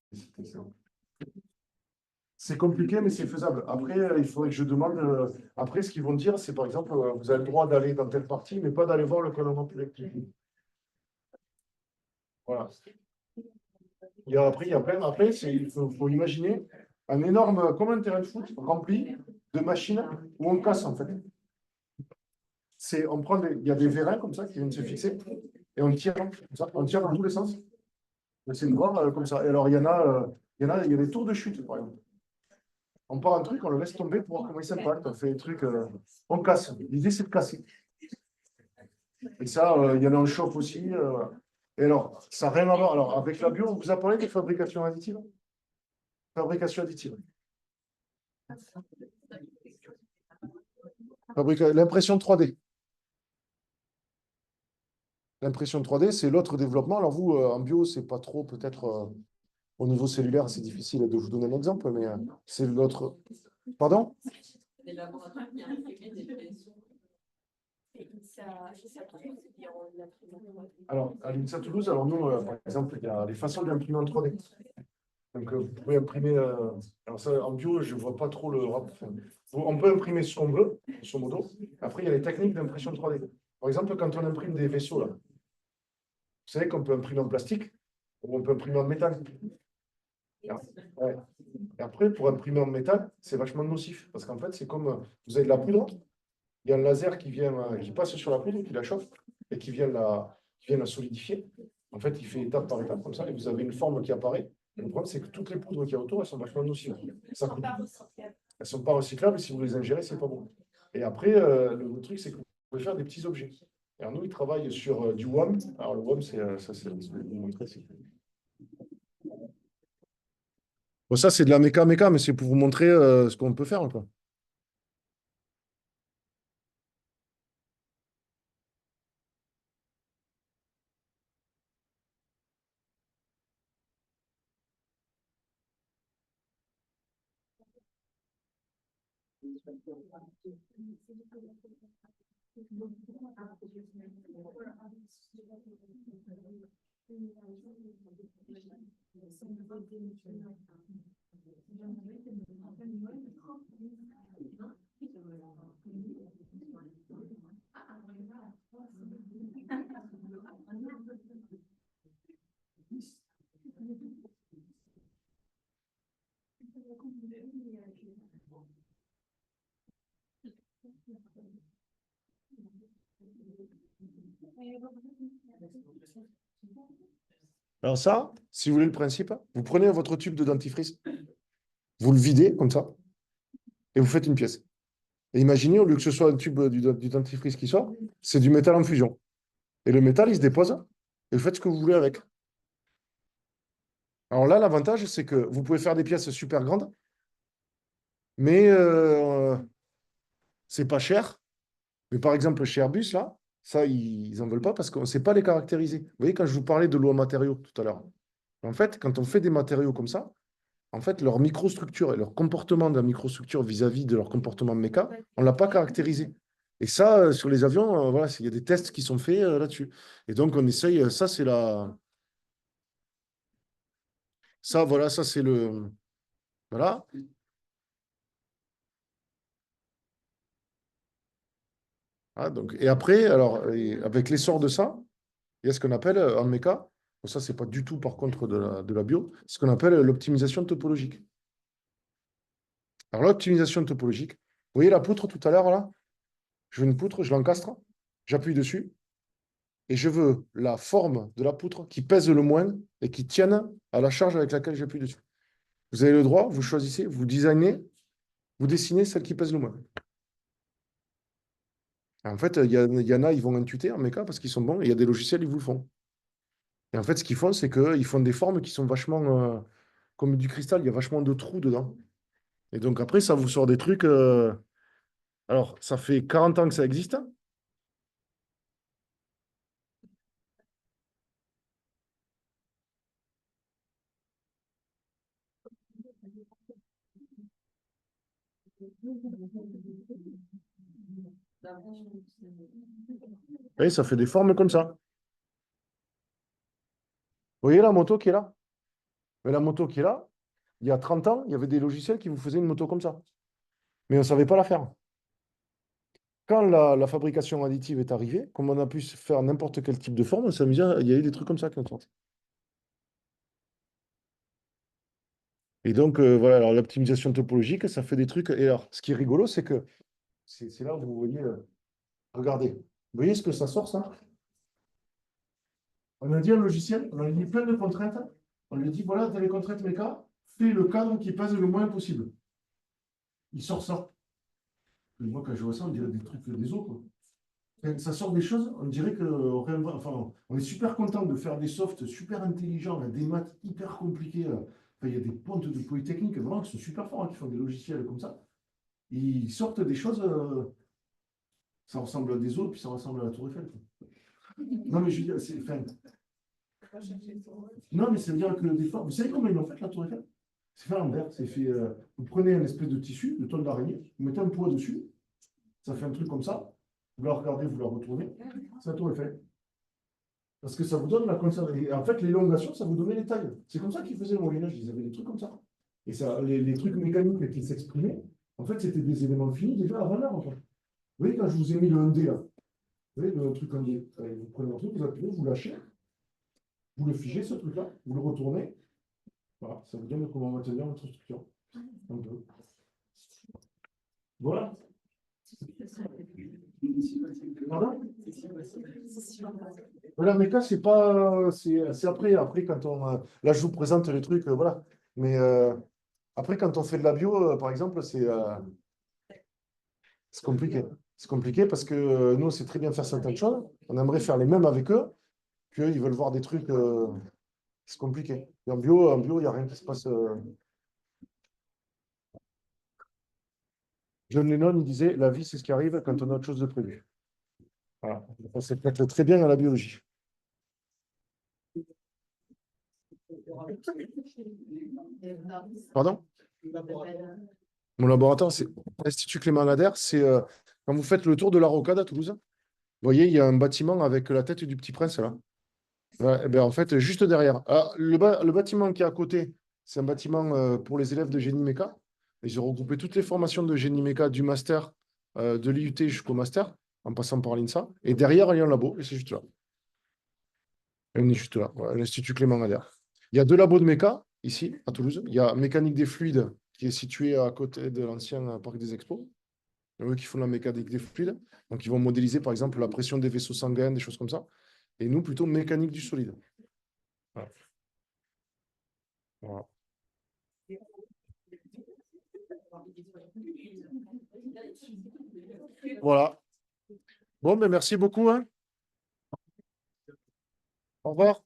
C'est compliqué, mais c'est faisable. Après, il faudrait que je demande. Après, ce qu'ils vont dire, c'est par exemple, vous avez le droit d'aller dans telle partie, mais pas d'aller voir le colonnement électrique. Voilà. Après, il y a plein. Après, il faut imaginer un énorme, comme un terrain de foot rempli de machines où on casse, en fait. Il y a des vérins comme ça qui viennent se fixer et on tire, comme ça, on tire dans tous les sens. C'est une barre comme ça. Et alors, il y a des tours de chute, par exemple. On part un truc, on le laisse tomber pour voir comment il s'impacte. On fait des trucs, on casse. L'idée, c'est de casser. Et ça, il y en a en chauffe aussi. Et alors, ça n'a rien à voir. Alors, avec la bio, on vous a parlé de fabrication additive? Fabrication additive. L'impression 3D. L'impression 3D, c'est l'autre développement. Alors, vous, en bio, c'est pas trop, peut-être, au niveau cellulaire, c'est difficile de vous donner un exemple, mais c'est l'autre. Pardon? Alors, à l'INSA Toulouse, alors nous, par exemple, il y a les façons d'imprimer en 3D. Donc, vous pouvez imprimer. Alors, ça, en bio, je ne vois pas trop le rapport. On peut imprimer ce qu'on veut, grosso modo. Après, il y a les techniques d'impression 3D. Par exemple, quand on imprime des vaisseaux, là, vous savez qu'on peut imprimer en plastique ou on peut imprimer en métal. Ouais. Et après, pour imprimer en métal, c'est vachement nocif. Parce qu'en fait, c'est comme vous avez de la poudre, il y a un laser qui passe sur la poudre, qui la chauffe et qui vient la solidifier. En fait, il fait étape par étape comme ça et vous avez une forme qui apparaît. Et le problème, c'est que toutes les poudres qu'il y a autour, elles sont vachement nocives. Ça coûte. Elles ne sont pas recyclables et si vous les ingérez, c'est pas bon. Et après, le truc, c'est que vous pouvez faire des petits objets. Alors nous, ils travaillent sur du WAM. Alors le WAM, ça, je vais vous montrer. Bon, ça, c'est de la méca, mais c'est pour vous montrer ce qu'on peut faire, quoi. Alors ça, si vous voulez le principe, vous prenez votre tube de dentifrice, vous le videz comme ça, et vous faites une pièce. Et imaginez, au lieu que ce soit un tube du dentifrice qui sort, c'est du métal en fusion. Et le métal, il se dépose, et vous faites ce que vous voulez avec. Alors là, l'avantage, c'est que vous pouvez faire des pièces super grandes, mais c'est pas cher. Mais par exemple, chez Airbus, là, Ça, ils n'en veulent pas parce qu'on ne sait pas les caractériser. Vous voyez, quand je vous parlais de loi matériaux tout à l'heure, en fait, quand on fait des matériaux comme ça, en fait, leur microstructure et leur comportement de la microstructure vis-à-vis de leur comportement méca, on ne l'a pas caractérisé. Et ça, sur les avions, voilà, il y a des tests qui sont faits là-dessus. Et donc, on essaye, ça, c'est la. Ça, voilà, ça, c'est le. Voilà. Ah, donc, et après, alors, avec l'essor de ça, il y a ce qu'on appelle en méca, bon, ça, c'est pas du tout par contre de la bio, ce qu'on appelle l'optimisation topologique. Alors, l'optimisation topologique, vous voyez la poutre tout à l'heure, là? Je veux une poutre, je l'encastre, j'appuie dessus, et je veux la forme de la poutre qui pèse le moins et qui tienne à la charge avec laquelle j'appuie dessus. Vous avez le droit, vous choisissez, vous designez, vous dessinez celle qui pèse le moins. En fait, il y en a, ils vont intuiter en méca parce qu'ils sont bons, et il y a des logiciels, ils vous le font. Et en fait, ce qu'ils font, c'est qu'ils font des formes qui sont vachement comme du cristal, il y a vachement de trous dedans. Et donc après, ça vous sort des trucs. Alors, ça fait 40 ans que ça existe. Et ça fait des formes comme ça. Vous voyez la moto qui est là? Mais la moto qui est là, il y a 30 ans, il y avait des logiciels qui vous faisaient une moto comme ça. Mais on ne savait pas la faire. Quand la fabrication additive est arrivée, comme on a pu faire n'importe quel type de forme, on s'amusait, il y a eu des trucs comme ça qui ont sorti. Et donc, voilà, alors l'optimisation topologique, ça fait des trucs. Et alors, ce qui est rigolo, c'est que c'est là où vous voyez, regardez, vous voyez ce que ça sort, ça? On a dit un logiciel, on a mis plein de contraintes. On lui dit, voilà, tu as les contraintes méca, fais le cadre qui pèse le moins possible. Il sort ça. Et moi, quand je vois ça, on dirait des trucs des os, quoi. Enfin, ça sort des choses, on dirait que enfin, on est super content de faire des softs super intelligents, là, des maths hyper compliqués. Là. Enfin, il y a des pontes de Polytechnique vraiment qui sont super forts, hein, qui font des logiciels comme ça. Ils sortent des choses, ça ressemble à des os, puis ça ressemble à la Tour Eiffel, quoi. Non, mais je veux dire, enfin, non, mais ça veut dire que des fois, vous savez comment ils l'ont fait, la Tour Eiffel? C'est fait en verre. C'est fait, vous prenez un espèce de tissu, de toile d'araignée, vous mettez un poids dessus, ça fait un truc comme ça. Vous la regardez, vous la retournez, c'est la Tour Eiffel. Parce que ça vous donne la conservation. Et en fait, l'élongation, ça vous donnait les tailles. C'est comme ça qu'ils faisaient au Moyen-Âge, ils avaient des trucs comme ça. Et ça, les trucs mécaniques qui s'exprimaient, en fait, c'était des éléments finis déjà avant l'heure. En fait. Vous voyez, quand je vous ai mis le 1D là, vous voyez, le truc 1D, vous prenez un truc, vous appuyez, vous lâchez, vous le figez, ce truc-là, vous le retournez. Voilà, ça vous donne comment maintenir votre structure. Un peu. Voilà. Pardon? Voilà, mais là, c'est pas. C'est après, quand on. Là, je vous présente les trucs, voilà. Mais après, quand on fait de la bio, par exemple, c'est compliqué. C'est compliqué parce que nous, on sait très bien faire certaines choses. On aimerait faire les mêmes avec eux, qu'eux, ils veulent voir des trucs. C'est compliqué. Et en bio, il n'y a rien qui se passe. John Lennon, il disait, la vie, c'est ce qui arrive quand on a autre chose de prévu. Voilà. C'est peut-être très bien à la biologie. Pardon? Mon laboratoire, c'est l'Institut Clément Ader. C'est quand vous faites le tour de la Rocade à Toulouse, vous voyez, il y a un bâtiment avec la tête du Petit Prince là. Ouais, eh ben, en fait, juste derrière. Alors, le bâtiment qui est à côté, c'est un bâtiment pour les élèves de génie méca. Ils ont regroupé toutes les formations de génie méca du master, de l'IUT jusqu'au master, en passant par l'INSA. Et derrière, il y a un labo, et c'est juste là. Et on est juste là, voilà, l'Institut Clément Ader. Il y a deux labos de méca, ici, à Toulouse. Il y a mécanique des fluides, qui est situé à côté de l'ancien parc des expos. Eux qui font la mécanique des fluides. Donc, ils vont modéliser, par exemple, la pression des vaisseaux sanguins, des choses comme ça. Et nous, plutôt mécanique du solide. Voilà. Voilà. Voilà. Bon, ben merci beaucoup, hein. Au revoir.